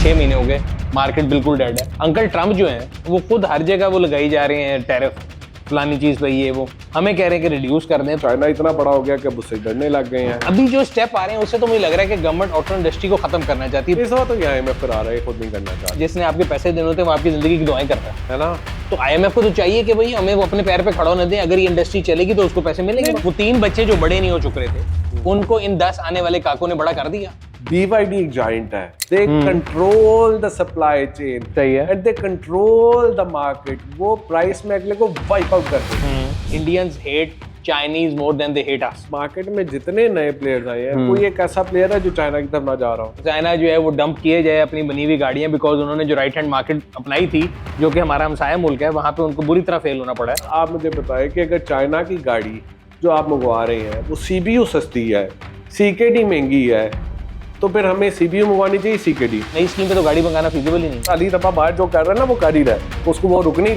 6 महीने हो गए, मार्केट बिल्कुल डेड है। अंकल ट्रम्प जो हैं वो खुद हर जगह वो लगाई जा रहे हैं टैरिफ, फलानी चीज पे ये वो, हमें कह रहे हैं कि रिड्यूस कर दें। चाइना इतना बड़ा हो गया कि अब उससे डरने लग गए हैं। अभी जो स्टेप आ रहे हैं उससे तो मुझे लग रहा है कि गवर्नमेंट ऑटो इंडस्ट्री को खत्म करना चाहती है। इस बार तो ये IMF पर आ रहा है, खुद नहीं करना चाहता, जिसने आपके पैसे देने होते हैं वो आपकी जिंदगी की दुआएं करता है ना। तो IMF को तो चाहिए कि भाई हमें वो अपने पैर पे खड़ा होने दें, अगर ये इंडस्ट्री चलेगी तो उसको पैसे मिलेंगे। वो 3 बच्चे जो बड़े नहीं हो चुके थे उनको इन 10 आने वाले काकों ने बड़ा कर दिया। BYD एक जायंट है, they control the supply chain, सही है, and they control the market. वो प्राइस में अगले को वाइप आउट करते हैं। Indians hate Chinese more than they hate us. Market में जितने नए प्लेयर्स आए हैं, कोई एक ऐसा प्लेयर है जो चाइना की तरफ ना जा रहा हो। चाइना जो है वो डंप किए जाए अपनी बनी हुई गाड़ियां, बिकॉज उन्होंने जो राइट हैंड मार्केट अपनाई थी जो कि हमारा हमसाया मुल्क है, वहां पे उनको बुरी तरह फेल होना पड़ा है। आप मुझे बताएं कि अगर चाइना की गाड़ी जो आप मंगवा रहे हैं वो CBU सस्ती है, CKD महंगी है, तो फिर हमें CBU मंगवानी चाहिए CKD। नई स्कीम पे तो गाड़ी मंगाना फिजिबल ही नहीं। अली दफा बाहर जो कर रहा है ना वो कर ही रहा है, उसको वो रुक नहीं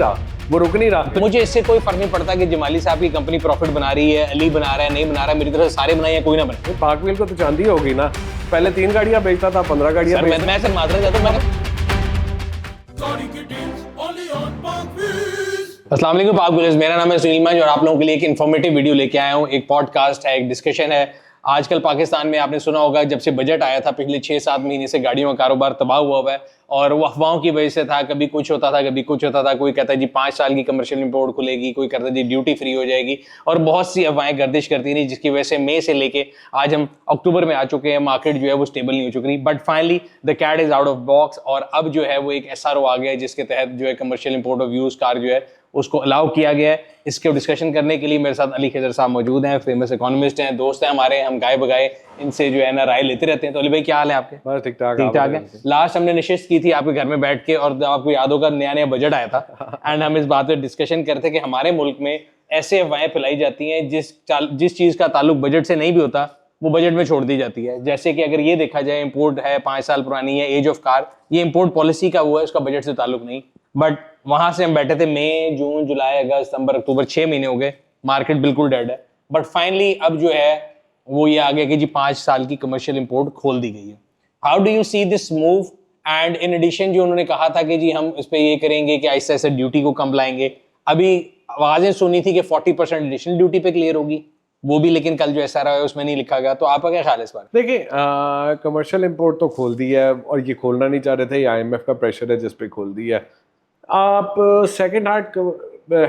रहा। मुझे इससे कोई फर्क नहीं पड़ता कि जमाली साहब की कंपनी प्रॉफिट बना रही है, अली बना रहा है, नहीं बना रहा है, मेरी तरफ से सारे बनाए हैं, कोई ना बने। पाकविल को तो चांदी होगी ना, पहले 3 गाड़ियां बेचता था, 15 गाड़ियां सर मैं सर माजरा चाहता हूं। अस्सलाम वालेकुम पाक व्यूअर्स, मेरा नाम है सुनील मंज और आप लोगों के लिए एक इन्फॉर्मेटिव वीडियो लेके आया हूँ। एक पॉडकास्ट है, एक डिस्कशन है। आजकल पाकिस्तान में आपने सुना होगा जब से बजट आया था पिछले 6-7 महीने से गाड़ियों का कारोबार तबाह हुआ है और वो अफवाहों की वजह से था। कभी कुछ होता था, कभी कुछ होता था। कोई कहता है जी 5 साल की कमर्शियल इंपोर्ट खुलेगी, कोई कहता है जी ड्यूटी फ्री हो जाएगी, और बहुत सी अफवाहें गर्दिश करती रही, जिसकी वजह से मई से लेके आज हम अक्टूबर में आ चुके हैं, मार्केट जो है वो स्टेबल नहीं हो चुकी। But finally the cat is out of box और अब जो है वो एक SRO आ गया है जिसके तहत जो है commercial import of use car जो है उसको अलाउ किया गया है। इसके डिस्कशन करने के लिए मेरे साथ अली खिजर साहब मौजूद हैं, फेमस इकोनॉमिस्ट हैं, दोस्त हैं हमारे, हम गाए बगाए इनसे जो है ना राय लेते रहते हैं। तो अली भाई क्या हाल है आपके? बस ठीक ठाक है। लास्ट हमने नशिस्त की थी आपके घर में बैठ के और आपको याद होगा नया बजट आया था एंड हम इस बात पे डिस्कशन करते कि हमारे मुल्क में ऐसे अफवाहें फैलाई जाती हैं जिस चीज का ताल्लुक बजट से नहीं भी होता वो बजट में छोड़ दी जाती है। जैसे कि अगर ये देखा जाए इंपोर्ट है 5 साल पुरानी है, एज ऑफ कार, ये इंपोर्ट पॉलिसी का हुआ है, उसका बजट से ताल्लुक नहीं। बट वहां से हम बैठे थे मई, जून, जुलाई, अगस्त, सितंबर, अक्टूबर, 6 महीने हो गए, मार्केट बिल्कुल डेड है। बट फाइनली अब जो है वो ये आ गया कि जी 5 साल की कमर्शियल इंपोर्ट खोल दी गई है। How do you see this move? And in addition जो उन्होंने कहा था कि जी हम इस पे ये करेंगे कि ऐसे ऐसे ड्यूटी को कम लाएंगे, अभी आवाजें सुनी थी कि 40% एडिशनल ड्यूटी पे क्लियर होगी वो भी, लेकिन कल जो SRO है उसमें नहीं लिखा गया। तो आपका क्या ख्याल है इस बार? देखिए, कमर्शियल इंपोर्ट तो खोल दी है और ये खोलना नहीं चाह रहे थे, ये IMF का प्रेशर है जिस पे खोल दी है। आप सेकंड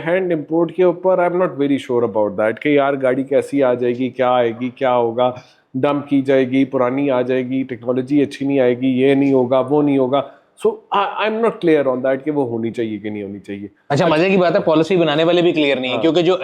हैंड इंपोर्ट के ऊपर आई am not very sure about that कि यार गाड़ी कैसी आ जाएगी, क्या आएगी, क्या होगा, डंप की जाएगी, पुरानी आ जाएगी, टेक्नोलॉजी अच्छी नहीं आएगी, ये नहीं होगा, वो नहीं होगा। So I am not clear on that कि वो होनी चाहिए कि नहीं होनी चाहिए। अच्छा, मजे की बात है पॉलिसी बनाने वाले भी क्लियर नहीं है, क्योंकि जो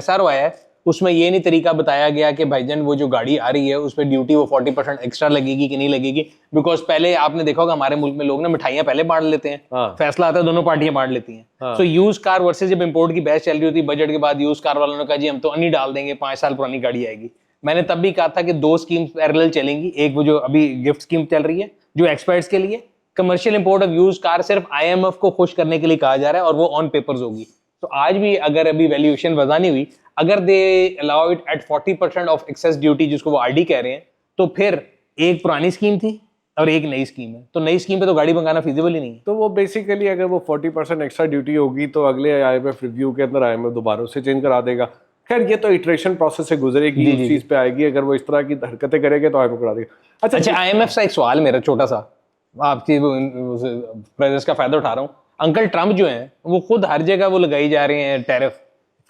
SRO आया है उसमें ये नहीं तरीका बताया गया कि भाईजान वो जो गाड़ी आ रही है उस पर ड्यूटी वो 40% एक्स्ट्रा लगेगी कि नहीं लगेगी। बिकॉज पहले आपने देखा होगा हमारे मुल्क में लोग ना मिठाइयां पहले बांट लेते हैं, फैसला आता है दोनों पार्टियां बांट लेती हैं। सो यूज कार वर्सेस जब इंपोर्ट की बहस चल रही होती बजट के बाद, यूज कार वालों ने कहा जी हम तो अन्नी डाल देंगे, 5 साल पुरानी गाड़ी आएगी। मैंने तब भी कहा था कि 2 स्कीम पैरेलल चलेंगी, एक वो जो अभी गिफ्ट स्कीम चल रही है जो एक्सपर्ट्स के लिए, commercial import of use car सिर्फ IMF को खुश करने के लिए कहा जा रहा है और वो ऑन पेपर्स होगी। तो आज भी अगर अभी वैल्यूएशन वजह नहीं हुई, अगर they allow it at 40% of excess duty जिसको वो RD कह रहे हैं, तो फिर एक पुरानी स्कीम थी और एक नई स्कीम है, तो नई स्कीम पे तो गाड़ी मंगाना फिजिबल ही नहीं है। तो वो बेसिकली अगर वो 40% एक्स्ट्रा ड्यूटी होगी तो अगले IMF रिव्यू के अंदर IMF दोबारा से चेंज करा देगा। खैर ये तो इटरेशन प्रोसेस से गुजरेगी, उस चीज पे आएगी। अगर वो इस तरह की हरकतें करेंगे तो IMF करा देगा। अच्छा IMF से एक सवाल मेरा छोटा सा, आपकी प्रेजेंस का फायदा उठा रहा हूँ। अंकल ट्रम्प जो हैं वो खुद हर जगह वो लगाई जा रहे हैं टैरिफ,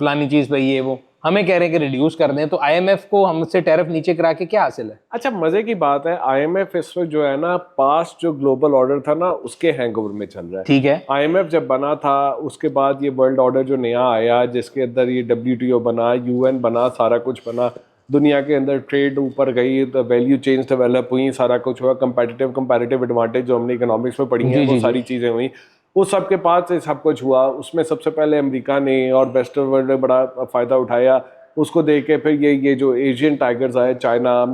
फलानी चीज पे ये वो, हमें कह रहे हैं कि रिड्यूस कर दें, तो IMF को हमसे टैरिफ नीचे करा के क्या हासिल है? अच्छा, मजे की बात है, IMF इस वक्त जो है ना पास्ट जो ग्लोबल ऑर्डर था ना उसके हैंगओवर में चल रहा है। ठीक है, IMF जब बना था उसके बाद ये वर्ल्ड ऑर्डर जो नया आया जिसके अंदर ये WTO बना, UN बना, सारा कुछ बना, दुनिया के अंदर ट्रेड ऊपर गई, वैल्यू चेन्स डेवलप हुई, सारा कुछ हुआ, कंपैरेटिव एडवांटेज जो हमने इकोनॉमिक्स में पढ़ी है वो सारी चीजें हुई, वो सबके पास से सब कुछ हुआ। उसमें सबसे पहले अमेरिका ने और वेस्टर्न वर्ल्ड ने बड़ा फ़ायदा उठाया, उसको देख के फिर ये जो एशियन टाइगर्स आए, चाइना,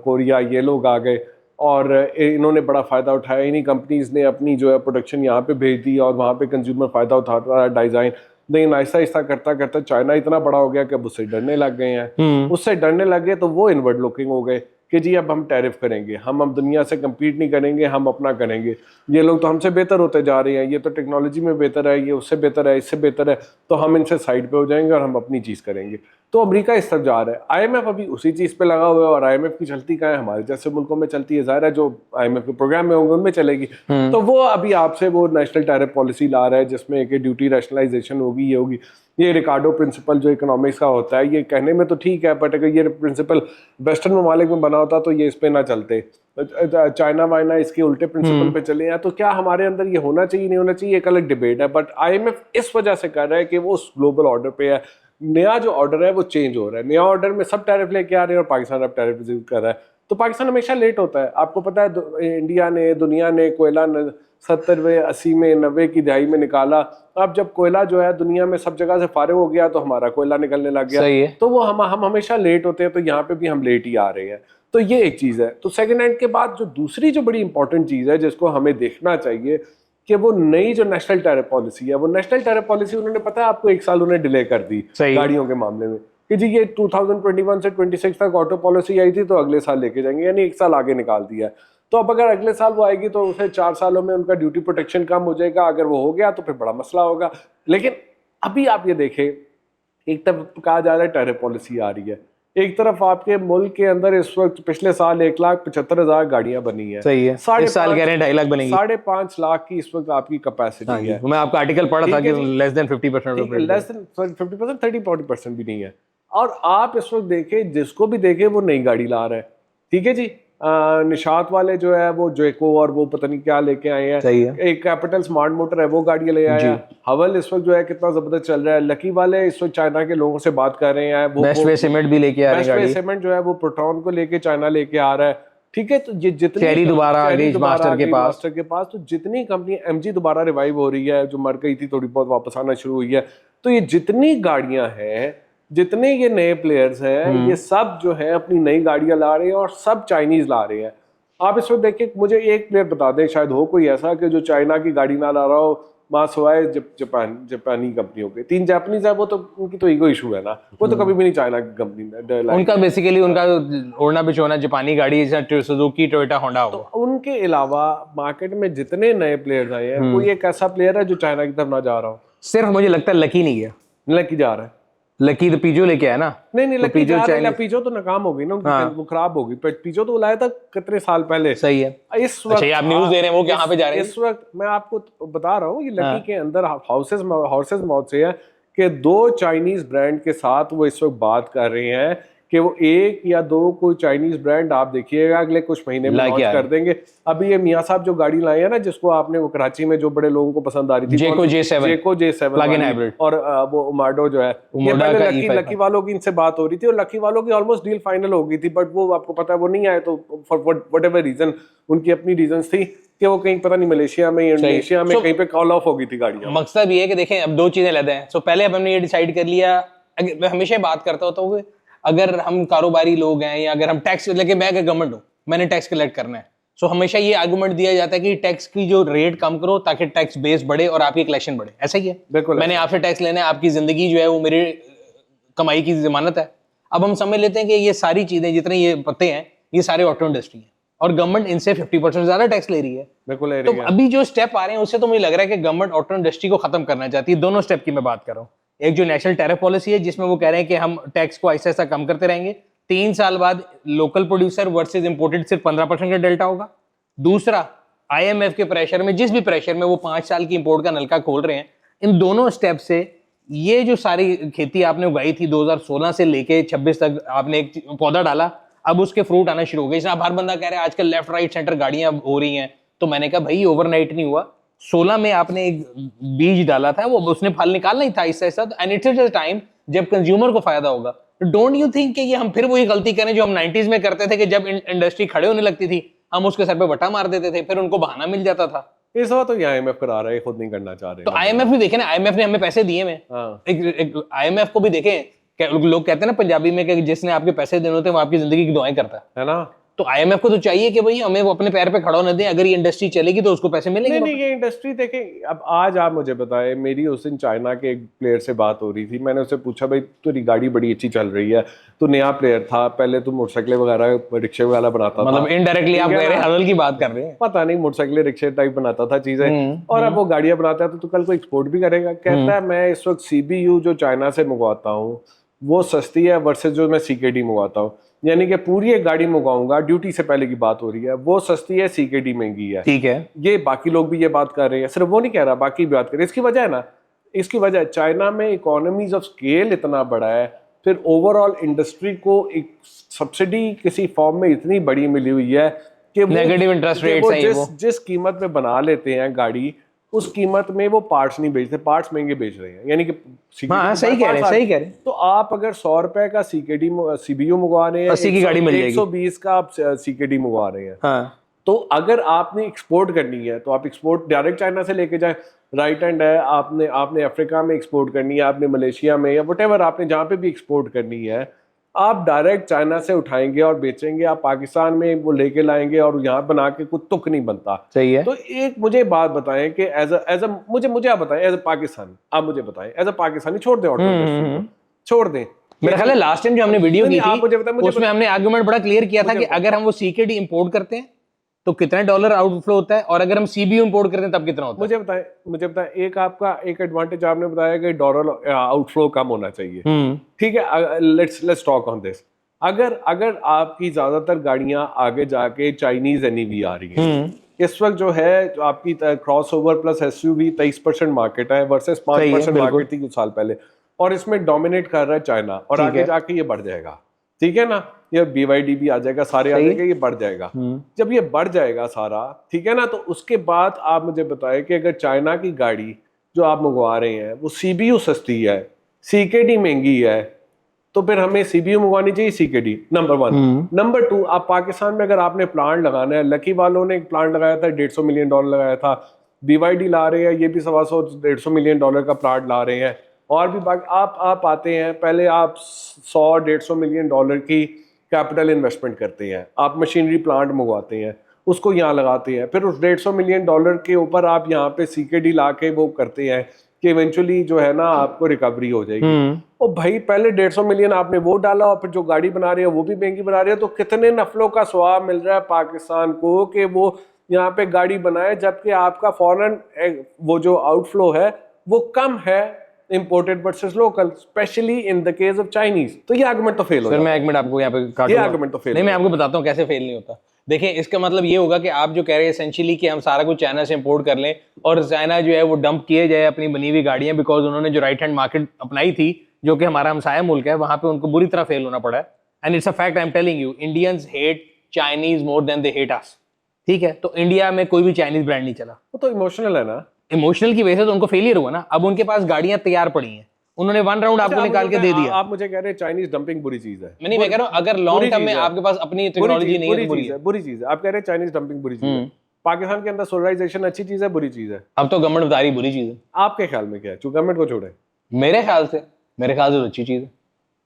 कोरिया, ये लोग आ गए और इन्होंने बड़ा फ़ायदा उठाया। इन्हीं कंपनीज़ ने अपनी जो है प्रोडक्शन यहाँ पे भेज दी और वहाँ पे कंज्यूमर फ़ायदा उठाता है, डिज़ाइन। लेकिन आहिस्ता आहिस्ता करता करता चाइना इतना बड़ा हो गया कि अब उससे डरने लग गए हैं। उससे डरने लग गए तो वो इनवर्ड लुकिंग हो गए कि जी अब हम टैरिफ करेंगे, हम अब दुनिया से compete नहीं करेंगे, हम अपना करेंगे, ये लोग तो हमसे बेहतर होते जा रहे हैं, ये तो टेक्नोलॉजी में बेहतर है, ये उससे बेहतर है, इससे बेहतर है, तो हम इनसे साइड पे हो जाएंगे और हम अपनी चीज़ करेंगे। तो अमेरिका इस तरफ जा रहा है। आईएमएफ अभी उसी चीज़ पे लगा हुआ है, और आईएमएफ की चलती कहाँ है, हमारे जैसे मुल्कों में चलती है, ज़ाहिर है जो आईएमएफ के प्रोग्राम में होंगे उनमें चलेगी। तो वो अभी आपसे वो नेशनल टैरिफ पॉलिसी ला रहा है जिसमें एक ड्यूटी रैशनलाइजेशन होगी, ये होगी। ये रिकार्डो प्रिंसिपल जो इकोनॉमिक्स का होता है, ये कहने में तो ठीक है, बट अगर ये प्रिंसिपल वेस्टर्न ममालिक में बना होता तो ये इस पे ना चलते, चाइना वाइना इसके उल्टे प्रिंसिपल पे चले हैं। तो क्या हमारे अंदर ये होना चाहिए नहीं होना चाहिए, एक अलग डिबेट है, बट आईएमएफ इस वजह से कर रहा है कि वो उस ग्लोबल ऑर्डर पे है। नया जो ऑर्डर है वो चेंज हो रहा है, नया ऑर्डर में सब टैरिफ लेके आ रहे हैं और पाकिस्तान अब टैरिफ रिसीव कर रहा है। तो पाकिस्तान हमेशा लेट होता है, आपको पता है इंडिया ने, दुनिया ने कोयला 70वें 80 में 90 की दहाई में निकाला। अब जब कोयला जो है दुनिया में सब जगह से फारिग हो गया तो हमारा कोयला निकलने लग गया। सही है। तो वो हम हमेशा लेट होते हैं, तो यहाँ पे भी हम लेट ही आ रहे हैं। तो ये एक चीज़ है। तो सेकेंड हैंड के बाद जो दूसरी जो बड़ी इंपॉर्टेंट चीज़ है जिसको हमें देखना चाहिए कि वो नई जो नेशनल टैरिफ पॉलिसी है, वो नेशनल टैरिफ पॉलिसी उन्होंने पता है आपको 1 साल उन्हें डिले कर दी गाड़ियों के मामले में कि जी ये 2021 से 26 तक ऑटो पॉलिसी आई थी तो अगले साल लेके जाएंगे, यानी 1 साल आगे निकाल दिया। तो अब अगर अगले साल वो आएगी तो उसे 4 सालों में उनका ड्यूटी प्रोटेक्शन कम हो जाएगा। अगर वो हो गया तो फिर बड़ा मसला होगा। लेकिन अभी आप ये देखें, एक तरफ कहा जा रहा है टैरिफ पॉलिसी आ रही है, एक तरफ आपके मुल्क के अंदर इस वक्त पिछले साल 1,75,000 गाड़ियां बनी है। सही है। इस साल कह रहे हैं 2.5 लाख बनेंगी। 5.5 लाख की इस वक्त आपकी कैपेसिटी है। मैं आपका आर्टिकल पढ़ा था कि लेस देन 50%, लेस देन 50%, 30-40% भी नहीं है। और आप इस वक्त देखें, जिसको भी देखें वो नई गाड़ी ला रहा है। ठीक है जी, निशात वाले जो है वो जेको और वो पता नहीं क्या लेके आए हैं। सही है। एक कैपिटल स्मार्ट मोटर है वो गाड़ी ले आया है। हवल इस वक्त जो है कितना जबरदस्त चल रहा है। लकी वाले इस वक्त चाइना के लोगों से बात कर रहे हैं, वो बेस्ट वे सीमेंट भी लेके आ रहे हैं। बेस्ट वे सीमेंट जो है वो प्रोटॉन को लेके चाइना लेके आ रहा है। ठीक है, तो ये जितनी चेरी दोबारा आ गई मास्टर के पास, तो जितनी कंपनी एमजी दोबारा रिवाइव हो रही है, जो मर गई थी थोड़ी बहुत वापस आना शुरू हुई है। तो ये जितनी गाड़ियां हैं, जितने ये नए प्लेयर्स हैं, ये सब जो है अपनी नई गाड़ियां ला रहे हैं और सब चाइनीज ला रहे हैं। आप इस वक्त देखिए, मुझे एक प्लेयर बता दें, शायद हो कोई ऐसा कि जो चाइना की गाड़ी ना ला रहा हो, वहाँ सिवाय जापानी कंपनियों के। 3 जापानीज है, वो तो उनकी तो ईगो इशू है ना, वो तो कभी भी नहीं चाइना की कंपनी में। उनका बेसिकली उनका ओढ़ना बिछोना जापानी गाड़ी, सुजुकी, टोयोटा, होंडा हो। तो उनके अलावा मार्केट में जितने नए प्लेयर्स आए हैं, कोई एक ऐसा प्लेयर है जो चाइना की तरफ ना जा रहा हो? सिर्फ मुझे लगता है लकी नहीं गया। लकी जा रहा है। लकी तो पीजो लेके आया ना। नहीं लकी जा रहा है, पीजो तो नाकाम हो गई ना उनकी, वो खराब हो गई। पीजो तो लाया था कितने साल पहले। सही है। इस वक्त अच्छा, आप न्यूज़ दे रहे हैं वो कहाँ पे जा रहे हैं? इस वक्त मैं आपको बता रहा हूँ, ये लकी के अंदर हॉर्सेस माउथ से है कि 2 चाइनीज ब्रांड के साथ वो इस वक्त बात कर रहे हैं कि वो 1 या 2 कोई चाइनीज ब्रांड आप देखिएगा अगले कुछ महीने में लॉन्च कर देंगे। अभी ये मियां साहब जो गाड़ी लाए हैं ना, जिसको आपने वो कराची में जो बड़े लोगों को पसंद आ रही थी, जेको J7 प्लग-इन हाइब्रिड, और वो उमाडो जो है, ये पहले लकी वालों की इनसे बात हो रही थी और लकी वालों की ऑलमोस्ट डील फाइनल हो गई थी, बट वो आपको पता है वो नहीं आए। तो फॉर व्हाटएवर रीजन, उनकी अपनी रीजंस थी कि वो कहीं पता नहीं मलेशिया में, इंडोनेशिया में कहीं पे कॉल ऑफ हो गई थी गाड़ियां। मकसद ये है कि देखें, अब 2 चीजें अलग हैं। सो पहले अब हमने ये डिसाइड कर लिया, मैं हमेशा बात करता होता हूँ, अगर हम कारोबारी लोग हैं या अगर हम टैक्स लेके, मैं अगर गवर्नमेंट हूँ, मैंने टैक्स कलेक्ट करना है, सो हमेशा ये आर्गुमेंट दिया जाता है कि टैक्स की जो रेट कम करो ताकि टैक्स बेस बढ़े और आपकी कलेक्शन बढ़े। ऐसा ही है। बिल्कुल, मैंने आपसे टैक्स लेना है, आपकी जिंदगी जो है वो मेरी कमाई की जमानत है। अब हम समझ लेते हैं कि ये सारी चीजें जितने ये पत्ते हैं, ये सारे ऑटो इंडस्ट्री है और गवर्नमेंट इनसे 50% ज्यादा टैक्स ले रही है। बिल्कुल। तो अभी जो स्टेप आ रहे हैं उससे तो मुझे लग रहा है कि गवर्नमेंट ऑटो इंडस्ट्री को खत्म करना चाहती है। दोनों स्टेप की मैं बात कर रहा हूँ। एक जो नेशनल टैरिफ पॉलिसी है जिसमें वो कह रहे हैं कि हम टैक्स को ऐसा ऐसा कम करते रहेंगे, 3 साल बाद लोकल प्रोड्यूसर वर्सेस इंपोर्टेड सिर्फ 15% का डेल्टा होगा। दूसरा, आईएमएफ के प्रेशर में, जिस भी प्रेशर में वो 5 साल की इंपोर्ट का नलका खोल रहे हैं, इन दोनों स्टेप से ये जो सारी खेती आपने उगाई थी 2016 से लेके 26 तक, आपने एक पौधा डाला, अब उसके फ्रूट आना शुरू हो गए। हर बंदा कह रहा है आजकल लेफ्ट राइट सेंटर गाड़ियां हो रही हैं, तो मैंने कहा भाई ओवरनाइट नहीं हुआ। 16 में आपने एक बीज डाला था, वो उसने फल निकालना ही था इससे ऐसा, एंड इट्स अ टाइम जब कंज्यूमर को फायदा होगा। डोंट यू थिंक कि ये हम फिर वही गलती करें जो हम 90s में करते थे कि जब इंडस्ट्री खड़े होने लगती थी हम उसके सर पे बटा मार देते थे, फिर उनको बहाना मिल जाता था। इस बार तो ये आईएमएफ करा रहा है, खुद नहीं करना चाह रहे। तो आईएमएफ भी देखे ना, आईएमएफ ने हमें पैसे दिए में। एक आईएमएफ को भी देखें, लोग कहते हैं ना पंजाबी में कि जिसने आपके पैसे देने होते हैं वो आपकी जिंदगी की दुआएं करता है ना। तो IMF को तो चाहिए कि भाई हमें वो अपने पैर पे खड़ा होने दें, अगर ये इंडस्ट्री चलेगी तो उसको पैसे मिलेंगे। नहीं, ये इंडस्ट्री देखें। अब आज आप मुझे बताएं, मेरी उस दिन चाइना के एक प्लेयर से बात हो रही थी, मैंने उससे पूछा भाई तेरी गाड़ी बड़ी अच्छी चल रही है, तू नया प्लेयर था, पहले तू मोटरसाइकिल वगैरह रिक्शे वगैरह बनाता था, मतलब इनडायरेक्टली आप गहरे हलल की बात कर रहे हैं। पता नहीं मोटरसाइकिल रिक्शे टाइप बनाता था चीजें, और अब वो गाड़ियां बनाता है तो तू कल को एक्सपोर्ट भी करेगा। कहता है मैं इस वक्त CBU जो चाइना से मंगवाता हूँ वो सस्ती है वर्सेस जो मैं CKD मंगवाता हूँ, यानी कि पूरी एक गाड़ी मंगवाऊंगा, ड्यूटी से पहले की बात हो रही है, वो सस्ती है, CKD महंगी है। ठीक है, ये बाकी लोग भी ये बात कर रहे हैं, सिर्फ वो नहीं कह रहा, बाकी भी बात कर रहे हैं। इसकी वजह है ना, इसकी वजह चाइना में इकोनॉमीज ऑफ स्केल इतना बड़ा है, फिर ओवरऑल इंडस्ट्री को एक सब्सिडी किसी फॉर्म में इतनी बड़ी मिली हुई है कि नेगेटिव इंटरेस्ट रेट्स हैं वो जिस कीमत में बना लेते हैं गाड़ी, उस कीमत में वो पार्ट्स नहीं बेचते, पार्ट्स महंगे बेच रहे हैं, यानी कि हाँ सही कह रहे हैं, सही कह रहे हैं। तो आप अगर 100 रुपए का CBU मंगवा रहे हैं, 80 की गाड़ी मिल जाएगी, 120 का आप CKD मंगवा रहे हैं। हाँ, तो अगर आपने एक्सपोर्ट करनी है तो आप एक्सपोर्ट डायरेक्ट चाइना से लेके जाए, राइट हैंड है, आपने अफ्रीका में एक्सपोर्ट करनी है, आपने मलेशिया में या वटेवर आपने जहाँ पे भी एक्सपोर्ट करनी है, आप डायरेक्ट चाइना से उठाएंगे और बेचेंगे, आप पाकिस्तान में वो लेके लाएंगे और यहाँ बना के कुछ तुक नहीं बनता। सही है। तो एक मुझे बात बताएं कि एज अ मुझे आप बताएं एज अ पाकिस्तानी, आप मुझे बताएं एज अ पाकिस्तानी, छोड़ दें ऑटो, छोड़ दें। मेरा ख्याल है लास्ट टाइम जो हमने वीडियो की आप मुझे थी उसमें हमने आर्गुमेंट बड़ा क्लियर किया था कि अगर हम वो CKD इंपोर्ट करते हैं तो कितने डॉलर आउटफ्लो होता है, और अगर हम CBU इंपोर्ट करते हैं तब कितना होता है। मुझे बताएं एक एडवांटेज आपने बताया कि डॉलर आउटफ्लो कम होना चाहिए, ठीक है, लेट्स टॉक ऑन दिस। अगर आपकी ज्यादातर गाड़ियां आगे जाके चाइनीज NEV आ रही हैं, इस वक्त जो है जो आपकी cross over plus SUV 23% market है वर्सेस 5% मार्केट थी कुछ साल पहले, और इसमें डोमिनेट कर रहा है चाइना, और आगे जाके ये बढ़ जाएगा, ठीक है ना, ये BYD भी आ जाएगा, सारे आ जाएंगे, ये बढ़ जाएगा। जब ये बढ़ जाएगा सारा, ठीक है ना, तो उसके बाद आप मुझे बताएं कि अगर चाइना की गाड़ी जो आप मंगवा रहे हैं वो CBU सस्ती है, CKD महंगी है, तो फिर हमें CBU मंगवानी चाहिए, CKD, नंबर 1। नंबर 2, आप पाकिस्तान में अगर आपने प्लांट लगाना है, लकी वालों ने एक प्लांट लगाया था, $150 मिलियन लगाया था, BYD ला रहे हैं, ये भी $125 मिलियन का प्लांट ला रहे हैं, और भी बाकी आप आते हैं, पहले आप $100-150 मिलियन की कैपिटल इन्वेस्टमेंट करते हैं, आप मशीनरी प्लांट मंगवाते हैं, उसको यहाँ लगाते हैं, फिर उस $150 मिलियन के ऊपर आप यहाँ पे CKD ला के वो करते हैं कि इवेंचुअली जो है ना आपको रिकवरी हो जाएगी। और भाई पहले 150 मिलियन आपने वो डाला और फिर जो गाड़ी बना रहे हो वो भी महंगी बना रहे हो, तो कितने नफलों का स्वाब मिल रहा है पाकिस्तान को कि वो यहाँ पे गाड़ी बनाए, जबकि आपका फॉरेन वो जो आउटफ्लो है वो कम है imported versus local, specially in the case of Chinese. तो ये आर्गुमेंट तो फेल हो सर मैं एक मिनट आपको यहाँ पे काटूंगा, ये आर्गुमेंट तो फेल नहीं, मैं आपको बताता हूँ कैसे फेल नहीं होता। देखिए इसका मतलब ये होगा कि आप जो कह रहे हैं एसेंशियली कि हम सारा कुछ चाइना से इंपोर्ट कर लें और चाइना जो है वो डंप किए जाए अपनी बनी हुई गाड़ियां, बिकॉज उन्होंने जो राइट हैंड मार्केट अपनाई थी जो कि हमारा हमसाया मुल्क है, वहां पे उनको बुरी तरह फेल होना पड़ा है। And it's a fact, I am telling you, Indians hate Chinese more than they hate us. ठीक है, तो इंडिया में कोई भी चाइनीज ब्रांड नहीं चला, वो तो इमोशनल है ना, इमोशनल की वजह से तो उनको फेलियर हुआ ना। अब उनके पास गाड़ियां तैयार पड़ी हैं, उन्होंने 1 राउंड आपको निकाल के दे दिया। आप मुझे कह रहे हैं चाइनीज डंपिंग बुरी चीज है। मैं कह रहा हूं अगर लॉन्ग टर्म में आपके पास अपनी टेक्नोलॉजी नहीं है तो बुरी चीज है। आप कह रहे हैं चाइनीज डंपिंग बुरी चीज है, पाकिस्तान के अंदर सोलराइजेशन अच्छी चीज है, बुरी चीज है? अब तो गवर्नमेंट बता रही बुरी चीज है। आपके ख्याल में क्या है? जो गवर्नमेंट को छोड़े, मेरे ख्याल से तो अच्छी चीज है।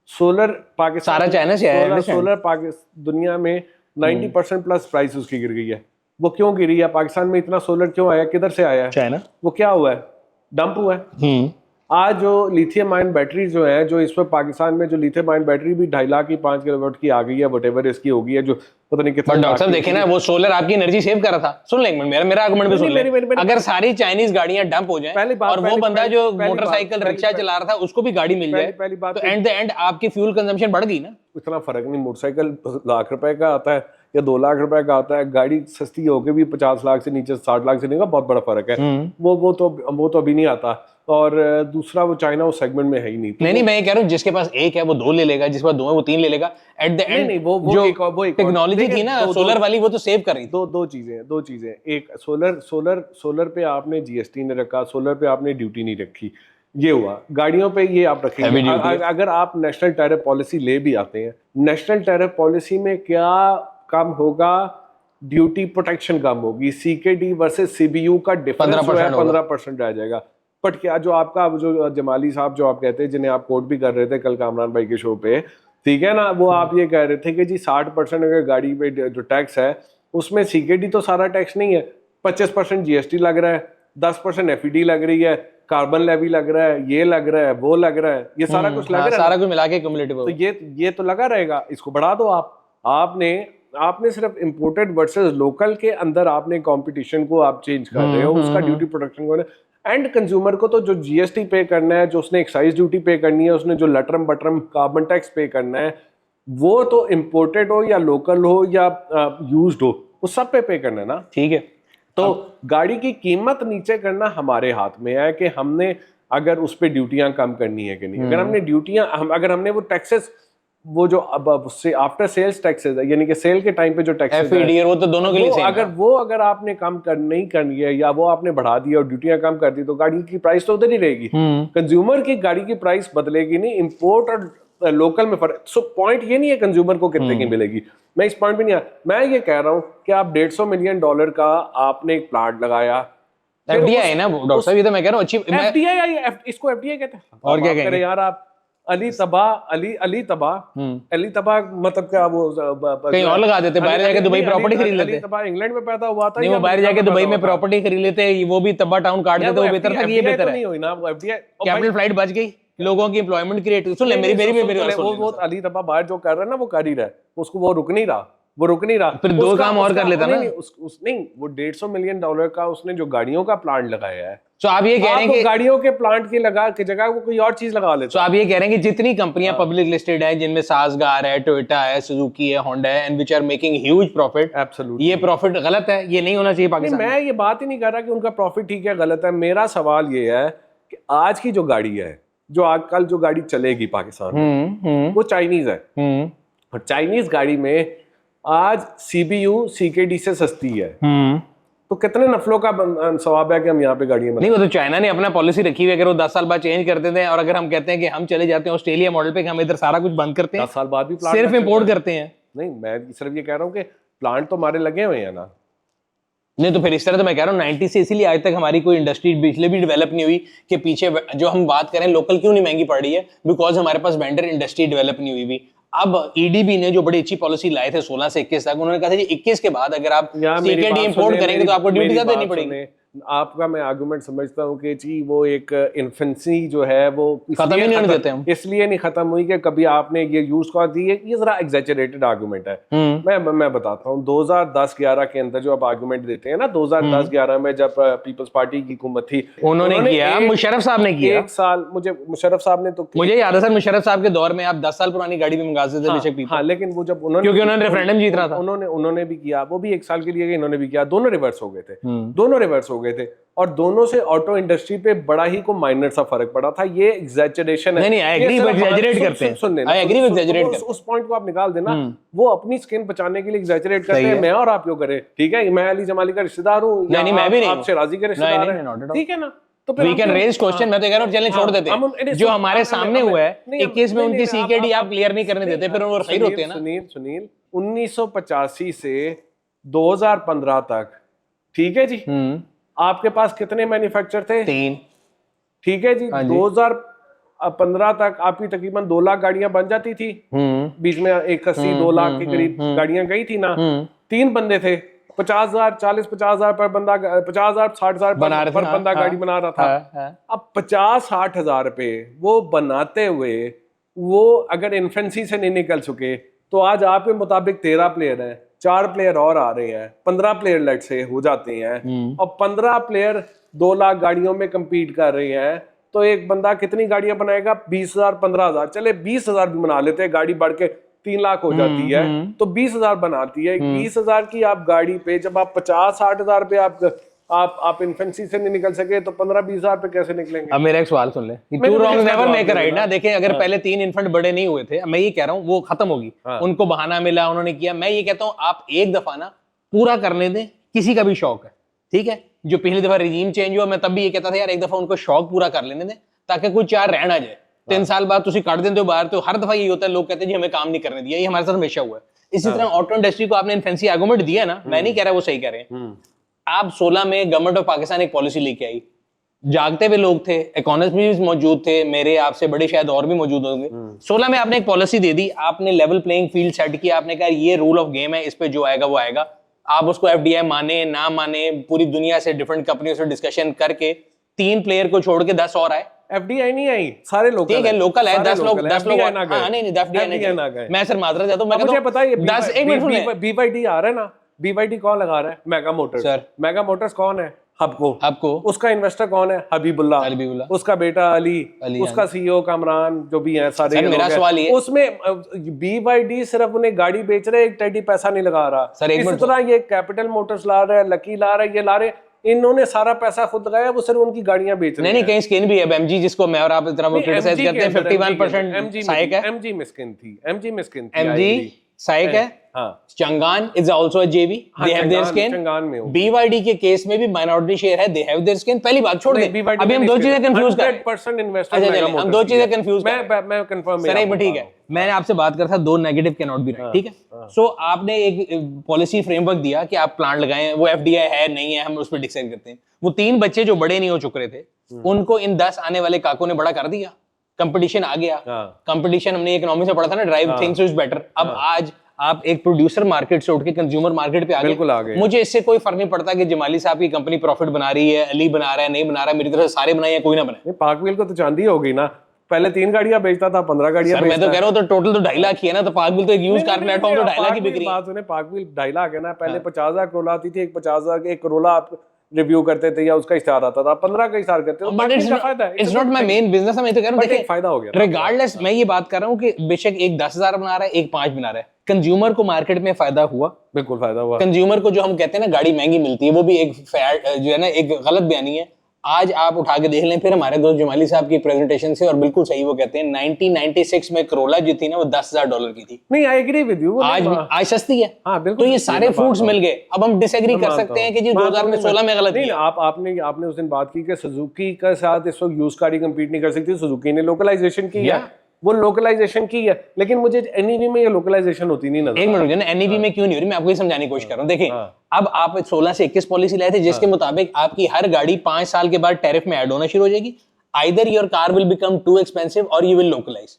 सोलर पाकिस्तान सारा चाइना से आया है, सोलर पाकिस्तान दुनिया में 90% प्लस प्राइस उसकी गिर गई है। वो क्यों गिरी है? पाकिस्तान में इतना सोलर क्यों आया? किधर से आया है? चाइना। वो क्या हुआ है? डंप हुआ है। आज जो लिथियम आयन बैटरी जो है, जो इस पर पाकिस्तान में जो लिथियम आयन बैटरी भी 2.5 लाख की 5 किलोवाट की आ गई है, वटेवर इसकी होगी है, जो पता नहीं कितना। डॉक्टर साहब देखे ना, वो सोलर आपकी एनर्जी सेव कर रहा था। सुन लेंगे मेरा आर्गुमेंट भी सुन ले। अगर सारी चाइनीज गाड़ियां डंप हो जाए और वो बंदा जो मोटरसाइकिल रिक्शा चला रहा था उसको भी गाड़ी मिल जाए, तो एंड द एंड आपकी फ्यूल कंजम्पशन बढ़ गई ना। इतना फर्क नहीं, मोटरसाइकिल लाख रुपए का आता है या 2 लाख रुपए का आता है, गाड़ी सस्ती होके भी 50 लाख से नीचे 60 लाख से नीचे, बहुत बड़ा फर्क है। वो तो अभी नहीं आता। और दूसरा वो चाइना उस सेगमेंट में है ही नहीं। नहीं मैं ये कह रहा हूँ जिसके पास एक है वो 2 ले लेगा, जिसके पास 2 है वो 3 ले लेगा। एट द एंड वो टेक्नोलॉजी थी ना सोलर वाली, वो तो सेव कर रही। दो चीजें। एक सोलर पे आपने GST नहीं रखा, सोलर पे आपने ड्यूटी नहीं रखी, ये हुआ। गाड़ियों पे ये आप रखेंगे। अगर आप नेशनल टैरिफ पॉलिसी ले भी आते हैं, नेशनल टैरिफ पॉलिसी में क्या कम होगा? ड्यूटी प्रोटेक्शन कम होगी। CKD वर्सेस CBU का डिफरेंस 15% रह जाएगा। बट क्या जो आपका जो जमाली साहब जो आप कहते हैं, जिन्हें आप कोट भी कर रहे थे कल कामरान भाई के शो पे, ठीक है ना। वो आप ये कह रहे थे कि जी 60% अगर गाड़ी पे जो टैक्स है उसमें सीकेडी तो सारा टैक्स नहीं है, 25% जीएसटी लग रहा है, 10% एफईडी लग रही है, कार्बन लेवी लग रहा है, ये लग रहा है, वो लग रहा है, ये सारा कुछ लग रहा है, सारा कुछ मिला के क्युमुलेटिव। तो ये तो लगा रहेगा, इसको बढ़ा दो आप। आपने सिर्फ इंपोर्टेड वर्सेस लोकल के अंदर आपने कंपटीशन को आप चेंज कर रहे हो, उसका ड्यूटी प्रोडक्शन को। एंड कंज्यूमर को तो जो जीएसटी पे करना है, जो उसने एक्साइज ड्यूटी पे करनी है, उसने जो लटरम बटरम कार्बन टैक्स पे करना है, वो तो इंपोर्टेड हो या लोकल हो या यूज्ड हो, वो सब पे करना है ना। ठीक है, तो गाड़ी की कीमत नीचे करना हमारे हाथ में है कि हमने अगर उस पर ड्यूटियां कम करनी है कि नहीं। अगर हमने अगर हमने वो टैक्सेस, वो जो अब से आफ्टर सेल्स टैक्सेस है, यानी कि सेल के टाइम पे जो टैक्सेस एफईडी वो तो दोनों के लिए सेम है। अगर आपने कम नहीं करनी है या वो आपने बढ़ा दिया और ड्यूटियां कम कर दी, तो गाड़ी की प्राइस तो उधर ही रहेगी। कंज्यूमर की गाड़ी की प्राइस बदलेगी नहीं, इंपोर्ट और लोकल में फर्क। सो पॉइंट ये नहीं है कंज्यूमर को कितने की मिलेगी, मैं इस पॉइंट पे नहीं मैं ये कह रहा हूँ कि आप $150 मिलियन का आपने एक प्लांट लगाया, एफडीआई है ना डॉक्टर साहब, ये तो मैं कह रहा हूँ अच्छी एफडीआई, इसको एफडीआई कहते हैं। और क्या कहेंगे यार आप अली तबाह मतलब क्या, वो कहीं और लगा देते, बाहर जाके दुबई प्रॉपर्टी खरीद लेते। अली तबाह इंग्लैंड में पैदा हुआ था, नहीं वो बाहर जाके दुबई में प्रॉपर्टी खरीद लेते, वो भी तब्बा टाउन काट देते, वो बेहतर था कि ये बेहतर है। नहीं हुई ना वो एफडीआई, कैपिटल फ्लाइट बच गई, लोगों की एम्प्लॉयमेंट क्रिएट। सुन ले मेरी वो अली तबाह बाहर जो कर रहा है ना, वो कर ही रहा है, उसको वो रुक नहीं रहा। फिर दो काम और कर लेता ना। नहीं वो $150 मिलियन का उसने जो गाड़ियों का प्लांट लगाया है, तो आप ये कह रहे हैं कि गाड़ियों के प्लांट की जगह वो कोई और चीज लगा लेते। तो आप ये कह रहे हैं कि जितनी कंपनियां पब्लिक लिस्टेड है, जिनमें सासगार है, टोयोटा है, सुजुकी है, होंडा है, and which are making huge profit, absolutely ये प्रॉफिट गलत है, ये नहीं होना चाहिए पाकिस्तान में। मैं ये बात ही नहीं कर रहा कि उनका प्रॉफिट ठीक है गलत है। मेरा सवाल ये है कि आज की जो गाड़ी है, जो आजकल जो गाड़ी चलेगी पाकिस्तान में, वो चाइनीज है। और चाइनीज गाड़ी में आज सीबीयू सीकेडी से सस्ती है, तो कितने नफलों का सवाब है कि हम यहाँ पे गाड़ियां नहीं। वो तो चाइना ने अपना पॉलिसी रखी हुई है, अगर वो 10 साल बाद चेंज कर देते हैं, और अगर हम कहते हैं कि हम चले जाते हैं ऑस्ट्रेलिया मॉडल पे, कि हम इधर सारा कुछ बंद करते हैं, 10 साल बाद भी सिर्फ इंपोर्ट करते हैं। नहीं, मैं सिर्फ ये कह रहा हूँ कि प्लांट तो हमारे लगे हुए हैं ना। नहीं तो फिर इस तरह तो मैं कह रहा हूँ 90 से इसीलिए आज तक हमारी कोई इंडस्ट्री पिछले भी डेवलप नहीं हुई, कि पीछे जो हम बात करें लोकल क्यों नहीं महंगी पड़ रही है, बिकॉज हमारे पास वेंडर इंडस्ट्री डेवलप नहीं हुई भी। अब ईडीबी ने जो बड़ी अच्छी पॉलिसी लाए थे 16 से 21 तक, उन्होंने कहा था 21 के बाद अगर आप सीकेडी इंपोर्ट करेंगे तो आपको ड्यूटी ज्यादा देनी पड़ेगी। आपका मैं आर्गुमेंट समझता हूँ कि जी वो एक इन्फेंसी जो है वो खत्म ही नहीं देते हम, इसलिए नहीं खत्म हुई कि कभी आपने ये यूज कर दी है। ये जरा एग्जैजरेटेड आर्गुमेंट है। मैं बताता हूँ 2010-11 के अंदर जो आप आर्गुमेंट देते हैं ना, 2010-11 में जब पीपल्स पार्टी की हुकूमत थी, उन्होंने किया, मुशर्रफ साहब ने किया। एक साल मुझे मुशर्रफ साहब ने तो मुझे याद है सर, मुशर्रफ साहब के दौर में आप 10 साल पुरानी गाड़ी भी मंगा सकते थे बेशक। हाँ, लेकिन वो जब उन्होंने, क्योंकि उन्होंने रेफरेंडम जीत रहा था, उन्होंने भी किया, वो भी 1 साल के लिए इन्होंने भी किया, दोनों रिवर्स हो गए थे। और दोनों से ऑटो इंडस्ट्री पे बड़ा ही को माइनर सा फर्क पड़ा था। ये एग्जैजरेशन है। नहीं, आई एग्री, बट एग्जैजरेट करते हैं। आई एग्री, एग्जैजरेट करते हैं। उस पॉइंट को आप निकाल देना। वो अपनी स्किन बचाने के लिए एग्जैजरेट करते हैं, मैं और आप क्यों करें? ठीक है, मैं अली जमाली का रिश्तेदार हूं, नहीं मैं भी नहीं, आप शराजी के रिश्तेदार हैं, ठीक है ना। तो वी कैन रेज क्वेश्चन। मैं तो कह रहा हूं चलें छोड़ देते हैं, जो हमारे सामने हुआ है 21 में उनकी सीकेडी आप क्लियर नहीं करने देते, फिर वो खैर होते हैं ना। सुनील 1985 से 2015 तक, ठीक है जी, आपके पास कितने मैन्युफैक्चर थे? 3। ठीक है जी, 2015 तक आपकी तकरीबन 2 लाख गाड़ियां बन जाती थी। बीच में 81-2 लाख के करीब गाड़ियां गई थी ना। 3 बंदे थे, 50,000 40-50,000 पर बंदा, 50,000 60,000 पर बंदा गाड़ी बना रहा था। अब 50-60 हजार पे वो बनाते हुए वो अगर इन्फेंसी से नहीं निकल सके, तो आज आपके मुताबिक 13 प्लेयर हैं, 4 प्लेयर और आ रहे हैं, 15 प्लेयर लेट से हो जाते हैं, और 15 प्लेयर 2 लाख गाड़ियों में compete कर रहे हैं। तो एक बंदा कितनी गाड़ियां बनाएगा? 20,000 15,000, चले 20,000 भी बना लेते हैं, गाड़ी बढ़ के 3 लाख हो जाती है, तो 20,000 बनाती है। 20,000 की आप गाड़ी पे जब आप 50-60 हजार पे आप इन्फेंसी से नहीं निकल सके, तो 15-20 हजार पे कैसे निकलेंगे? अब मेरा एक सवाल सुन ले, two wrongs never make a right ना। देखें, अगर पहले 3 इन्फेंट बड़े नहीं हुए थे, मैं ये कह रहा हूँ वो खत्म होगी, उनको बहाना मिला, उन्होंने किया। मैं ये कहता हूँ आप एक दफा ना पूरा करने दें, किसी का भी शौक है, ठीक है, जो पिछली दफा रिजीम चेंज हुआ, मैं तब भी ये कहता था यार एक दफा उनको शौक पूरा कर लेने दें, ताकि कोई 4 रह ना जाए। 3 साल बाद तुम काट देते हो बाहर, तो हर दफा यही होता है, लोग कहते हैं जी हमें काम नहीं करने दिया। ये हमारे साथ हमेशा हुआ है। इसी तरह ऑटो इंडस्ट्री को आपने इन्फेंसी आर्गुमेंट दिया ना, मैं नहीं कह रहा वो सही कह रहे हैं। आप 16 में गवर्नमेंट ऑफ पाकिस्तान एक पॉलिसी लेके आई, जागते हुए लोग थे, इकोनॉमिस्ट मौजूद थे, मेरे आपसे बड़े शायद और भी मौजूद होंगे। 16 में आपने एक पॉलिसी दे दी, आपने लेवल प्लेइंग फील्ड सेट किया, आपने कहा ये रूल ऑफ गेम है, इस पे जो आएगा वो आएगा। आप उसको एफडीआई माने ना माने, पूरी दुनिया से डिफरेंट कंपनियों से डिस्कशन करके 3 प्लेयर को छोड़ के 10 और आए। एफडीआई नहीं आई, सारे लोकल ठीक है, लोकल है, 10 लोग FDI ना गए। हाँ नहीं एफडीआई ना गए। मैं सर माजरा चाहता हूं, मैं मुझे पता है 10 एक मिनट सुनिए। बीवाईडी आ रहा है ना, बीवाईडी कौन लगा रहा है? Mega Motors. Sir mega Motors कौन है? हबको। आपको उसका इन्वेस्टर कौन है? हबीबुल्लाह। उसका बेटा अली, उसका सीईओ कामरान, जो भी है सारे। सर मेरा सवाल ये, उसमें बीवाईडी सिर्फ उन्हें गाड़ी बेच रहे, एक टेडी पैसा नहीं लगा रहा। सर एक इसी तरह ये कैपिटल मोटर्स ला रहा है, लकी ला रहा है, ये ला रहे, इन्होंने सारा पैसा खुद लगाया, वो सिर्फ उनकी गाड़ियां बेच रहे हैं। नहीं कहीं स्किन भी है एमजी, जिसको मैं और आप इतना क्रिटिसाइज करते हैं, 51% साइक है। एमजी में स्किन थी, एमजी साइक है। हाँ, चंगान इज आल्सो अ जेवी, they have their skin. Changan में बीवाईडी के केस में भी माइनॉरिटी शेयर है, दे हैव देयर स्किन। पहली बात छोड़ दे, अभी हम दो चीजें कंफ्यूज कर रहे हैं। 100% इन्वेस्टर हम दो चीजें कंफ्यूज मैं कंफर्म सर एक मिनट, ठीक है, मैंने आपसे बात कर था, दो negative can not be right, ठीक है। सो आपने एक पॉलिसी फ्रेमवर्क दिया कि आप प्लांट लगाएं, वो एफडीआई है नहीं है, हम उस पर डिसाइड करते हैं। वो 3 बच्चे जो बड़े नहीं हो चुके थे, उनको इन 10 आने वाले काकों ने बड़ा कर दिया, कंपटीशन आ गया। कंपटीशन हमने इकोनॉमी से पढ़ा था ना, ड्राइव थिंग्स इज बेटर। अब आज आप एक प्रोड्यूसर मार्केट से उठ के कंज्यूमर मार्केट पे आ गए। मुझे इससे कोई फर्क नहीं पड़ता कि जमाली साहब की कंपनी प्रॉफिट बना रही है, अली बना रहा है, नहीं बना रहा है, मेरी तरफ से सारे बनाए, कोई ना बनाए। पाकविल को तो चांदी हो गई ना, पहले 3 गाड़ियां बेचता था, 15 गाड़ियां बेचता। मैं तो कह रहा हूं, तो टोटल तो 2.5 लाख ही है ना, तो पाकविल तो एक यूज कार प्लेटफॉर्म तो 2.5 लाख की बिक्री। बात सुने, पाकविल 2.5 लाख है ना, पहले 50,000 करोला आती थी, एक 50,000 एक करोला आप रिव्यू करते थे या उसका इश्तेहार आता था, 15 का इश्तेहार करते थे। But it's not my main business, मैं तो कह रहा हूं देखिए फायदा हो गया। रिगार्डलेस मैं ये बात कर रहा हूं कि बेशक एक 10,000 बना रहा है, एक 5 बना रहा है, कंज्यूमर को मार्केट में फायदा हुआ। बिल्कुल फायदा हुआ। कंज्यूमर को जो हम कहते हैं ना गाड़ी महंगी मिलती है, वो भी एक जो है ना एक गलत बयानी है। आज आप उठा के देख लें फिर हमारे दोस्त जमाली साहब की प्रेजेंटेशन से, और बिल्कुल सही वो कहते हैं 1996 में करोला जो थी ना वो $10,000 की थी। नहीं, आई एग्री विद यू, आज सस्ती है। हाँ, बिल्कुल। तो ये सारे फ्रूट्स मिल गए। अब हम डिसएग्री कर सकते हैं कि जी 2016 में गलत नहीं, आपने उस दिन बात की कि सुजुकी के साथ इस वक्त यूज्ड गाड़ी कंपीट नहीं कर सकती। सुजुकी ने लोकलाइजेशन की है, वो लोकलाइजेशन की है, लेकिन मुझे एनईवी में ये लोकलाइजेशन होती नहीं नजर। एक मिनट, एनईवी में क्यों नहीं हो रही, मैं आपको ये समझाने की कोशिश कर रहा हूं। देखिए अब आप 16 से 21 पॉलिसी लाए थे, जिसके मुताबिक आपकी हर गाड़ी 5 साल के बाद टैरिफ में ऐड होना शुरू हो जाएगी। Either your car will become too expensive और यू विल लोकलाइज।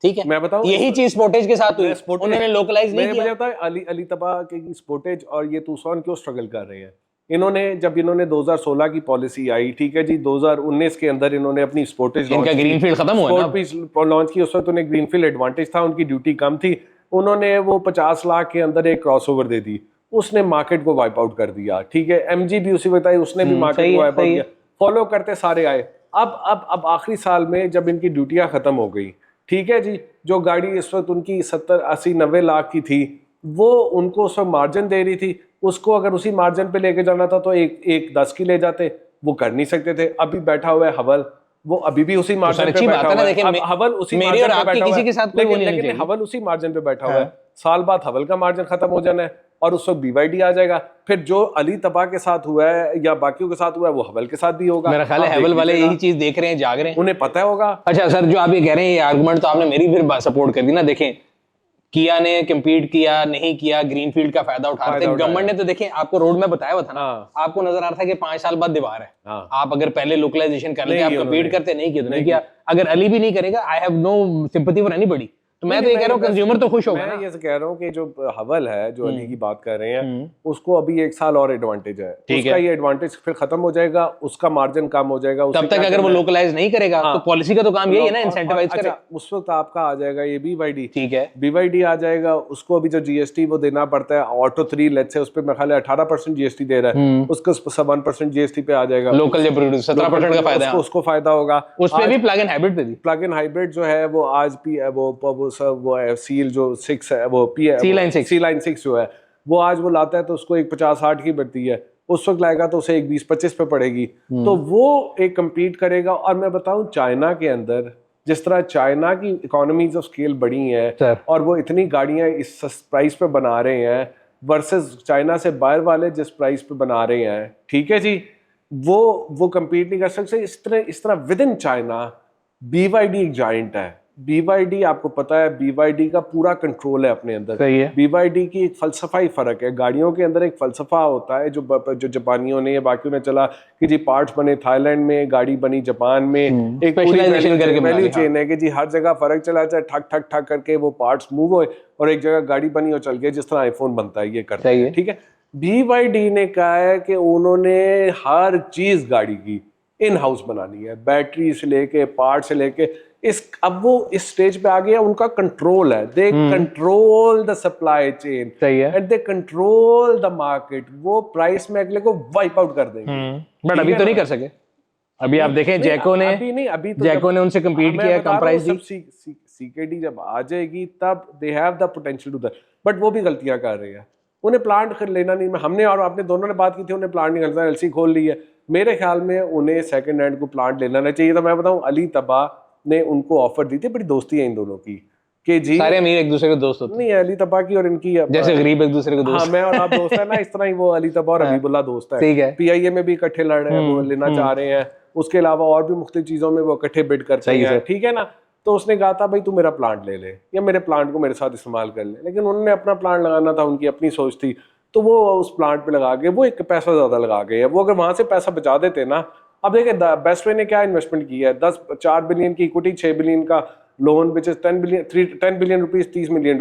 ठीक है, मैं बताऊं, यही चीज स्पोर्टेज के साथ हुई, उन्होंने लोकलाइज नहीं किया। मुझे पता है अली तबा की स्पोर्टेज और ये तूफान क्यों स्ट्रगल कर रहे हैं। जब इन्होंने 2016 की पॉलिसी आई, ठीक है जी, 2019 के अंदर इन्होंने अपनी स्पोर्टेज ग्रीनफील्ड खत्म हुआ ना, लॉन्च की। उस वक्त उन्हें ग्रीनफील्ड एडवांटेज था, उनकी ड्यूटी कम थी, उन्होंने वो 50 लाख के अंदर एक क्रॉसओवर दे दी, उसने मार्केट को वाइप आउट कर दिया। ठीक है, एमजी भी उसी वक्त आई, उसने भी मार्केट को वाइप आउट किया, फॉलो करते सारे आए। अब आखिरी साल में जब इनकी ड्यूटियां खत्म हो गई, ठीक है जी, जो गाड़ी इस वक्त उनकी 70, 80, 90 लाख की थी, वो उनको उस वक्त मार्जिन दे रही थी, उसको अगर उसी मार्जिन पे लेके जाना था तो एक 10 की ले जाते, वो कर नहीं सकते थे। अभी बैठा हुआ है हवल, वो अभी भी उसी मार्जिन पे बैठा हुआ है। हवल उसी मार्जिन पे बैठा हुआ है, लेकिन हवल उसी मार्जिन पे बैठा हुआ है। साल बाद हवल का मार्जिन खत्म हो जाना है और उस वक्त बीवाईडी आ जाएगा। फिर जो अली तबा के साथ हुआ है या बाकियों के साथ हुआ है, वो हवल के साथ भी होगा। मेरा ख्याल है हवल वाले यही चीज देख रहे हैं, जाग रहे हैं, उन्हें पता होगा। अच्छा सर, जो आप ये कह रहे हैं ये आर्गुमेंट तो आपने मेरी फिर सपोर्ट कर दी ना। देखें किया ने कम्पीट किया नहीं किया, ग्रीनफील्ड का फायदा उठा रहे थे। गवर्नमेंट ने तो देखें आपको रोड में बताया हुआ था ना, आपको नजर आ रहा था कि 5 साल बाद दीवार है। आप अगर पहले लोकलाइजेशन कर लेते, आप कम्पीट करते, नहीं किया तो नहीं किया। अगर अली भी नहीं करेगा, I have no sympathy for anybody. तो मैं तो ये कह रहा हूँ कंज्यूमर तो खुश होगा। मैं ये कह रहा हूँ कि जो हवल है, जो अली की बात कर रहे हैं, उसको अभी 1 साल और एडवांटेज है। उसका ये एडवांटेज फिर खत्म हो जाएगा, उसका मार्जिन कम हो जाएगा। तब तक अगर वो लोकलाइज नहीं करेगा तो पॉलिसी का तो काम यही है ना, इंसेंटिवाइज करे। उस वक्त आपका आ जाएगा ये बीवाईडी, ठीक है, बीवाईडी आ जाएगा, उसको अभी जो जीएसटी वो देना पड़ता है, ऑटो 3 लेट से उस पे मेरे ख्याल है 18% जीएसटी दे रहा है, उसको 1% जीएसटी पे आ जाएगा। लोकल जो प्रोड्यूस 17% का फायदा है, उसको फायदा होगा। उस पे भी प्लग इन हाइब्रिड पे भी, प्लग इन हाइब्रिड जो है वो आज भी वो सील जो 6 है, वो सी लाइन 6 जो है, वो आज वो लाता है तो उसको एक 50-60 की बढ़ती है, उस वक्त लाएगा तो उसे एक 20-25 पे पड़ेगी, तो वो एक कम्पीट करेगा। और मैं बताऊं, चाइना के अंदर जिस तरह चाइना की इकोनॉमीज ऑफ स्केल बढ़ी है और वो इतनी गाड़ियां इस प्राइस पे बना रहे हैं वर्सेस चाइना से बाहर वाले जिस प्राइस पे बना रहे हैं, ठीक है जी, वो कम्पीट नहीं कर सकते। इस तरह विद इन चाइना बीवाईडी एक जायंट है। BYD आपको पता है, BYD का पूरा कंट्रोल है अपने अंदर। सही है। BYD की एक फलसफा ही फर्क है, गाड़ियों के अंदर एक फलसफा होता है जो जापानियों ने या बाकियों ने चला कि जी पार्ट्स बने थाईलैंड में, गाड़ी बनी जापान में, एक पूरी Specialization करके बना वैल्यू ली, चेन है कि जी हर जगह फर्क चला जाए, ठक ठक ठक करके वो पार्ट्स मूव होए और एक जगह गाड़ी बनी और चल गई, जिस तरह आईफोन बनता है ये करता सही है, है। ठीक है। BYD ने कहा है कि उन्होंने हर चीज गाड़ी की इन हाउस बनानी है, बैटरी से लेके पार्ट से लेके अब वो इस स्टेज पे आ गया, उनका कंट्रोल है, they control the supply chain सही है। And they control the market. वो प्राइस में अगले को वाइप आउट कर देंगे। बट अभी तो नहीं कर सके। अभी आप देखें जैको ने, अभी तो जैको ने उनसे कम्पीट किया, कम प्राइस दी। CKD जब आ जाएगी तब they have the potential to that, but वो भी गलतियां कर रही है। उन्हें प्लांट लेना नहीं, हमने और आपने दोनों ने बात की थी, उन्हें प्लांट नहीं करना, LC खोल ली है। मेरे ख्याल में उन्हें सेकंड हैंड को प्लांट लेना नहीं चाहिए था। मैं बताऊं, अली तबा ने उनको ऑफर दी थी, बड़ी दोस्ती है इन दोनों की कि जी सारे अमीर एक दूसरे के दोस्त होते नहीं, अली तबा की और इनकी जैसे गरीब एक दूसरे के हाँ दोस्त। मैं और आप दोस्त है ना, इस तरह ही वो अली तबा और हबीबुल्लाह दोस्त है। ठीक है। PIA में भी इकट्ठे लड़ रहे हैं, वो लेना चाह रहे हैं, उसके अलावा और भी मुख्तलिफ चीजों में वो इकट्ठे बिड करते हैं, ठीक है ना। तो उसने कहा था भाई तू मेरा प्लांट ले ले या मेरे प्लांट को मेरे साथ इस्तेमाल कर ले, लेकिन उन्होंने अपना प्लांट लगाना था, उनकी अपनी सोच थी, तो वो उस प्लांट पे लगा के वो एक पैसा ज्यादा लगा गए। वो अगर वहां से पैसा बचा देते ना, अब देखिए बेस्ट वे ने क्या इन्वेस्टमेंट की है, 4 बिलियन की इक्विटी, 6 बिलियन का loan, which is 10 billion rupees, $30 million,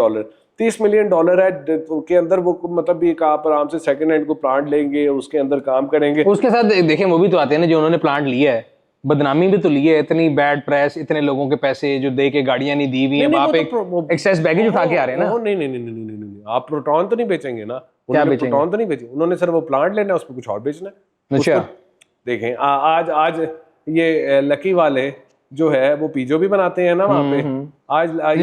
$30 million है के अंदर वो मतलब एक आप आराम से सेकंड हैंड को प्लांट लेंगे, उसके अंदर काम करेंगे। उसके साथ देखें वो भी तो आते हैं ना, जो उन्होंने प्लांट लिया है, बदनामी भी तो ली है, इतनी बैड प्रेस, इतने लोगों के पैसे जो दे के गाड़ियां नहीं दी हुई हैं, आप एक एक्सेस बैगेज उठा के आ रहे हैं ना। नहीं नहीं नहीं नहीं नहीं नहीं, आप प्रोटॉन तो नहीं बेचेंगे ना, उन्होंने प्रोटॉन तो नहीं बेचे, उन्होंने सिर्फ वो प्लांट लेना है, उस पर कुछ और बेचना है। अच्छा देखें आज ये लकी वाले जो है वो पिज्जो भी बनाते हैं ना वहाँ पे। आज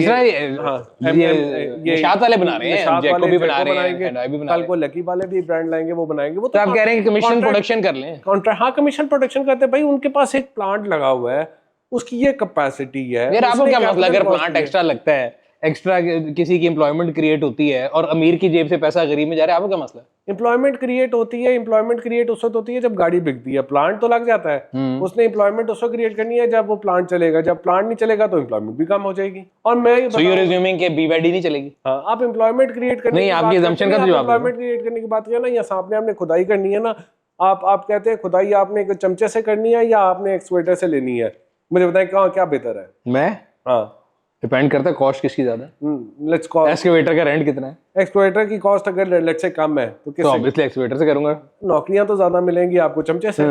ये निशात वाले बना रहे हैं, जैको भी बना रहे हैं, कल को लकी वाले भी ब्रांड लाएंगे, वो बनाएंगे। वो तो आप कह रहे हैं कि कमीशन प्रोडक्शन कर लें, कॉन्ट्रैक्ट, हाँ कमीशन प्रोडक्शन करते हैं भाई, उनके पास एक प्लांट लगा हुआ है, उसकी ये कैपेसिटी है। यार आपको क्या मसला, अगर प्लांट एक्स्ट्रा लगता है, एक्स्ट्रा किसी की एम्प्लॉयमेंट क्रिएट होती है और अमीर की जेब से पैसा गरीब में जा रहा है, आपको क्या मसला? एम्प्लॉयमेंट क्रिएट होती है, एम्प्लॉयमेंट क्रिएट उस वक्त होती है जब गाड़ी बिकती है, प्लांट तो लग जाता है। उसने एम्प्लॉयमेंट उस वक्त क्रिएट करनी है जब वो प्लांट चलेगा, जब प्लांट नहीं चलेगा तो एम्प्लॉयमेंट भी कम हो जाएगी। और मैं ये So you're assuming कि BYD नहीं चलेगी? हाँ, आप एम्प्लॉयमेंट क्रिएट करने नहीं, आपकी assumption का जवाब एम्प्लॉयमेंट क्रिएट करने की बात किया ना, या सामने आपने खुदाई करनी है ना, आप कहते हैं खुदाई आपने एक चमचे से करनी है या आपने एक्सवेटर से लेनी है, मुझे बताएं क्या बेहतर है? मैं हाँ डिपेंड करता है कॉस्ट किसकी ज्यादा है। लेट्स कॉल एक्सकेवेटर का रेंट कितना है? एक्सकेवेटर की कॉस्ट अगर लेट्स से कम है तो ऑब्वियसली एक्सकेवेटर से करूंगा। नौकरियां तो ज्यादा मिलेंगी आपको चमचे से,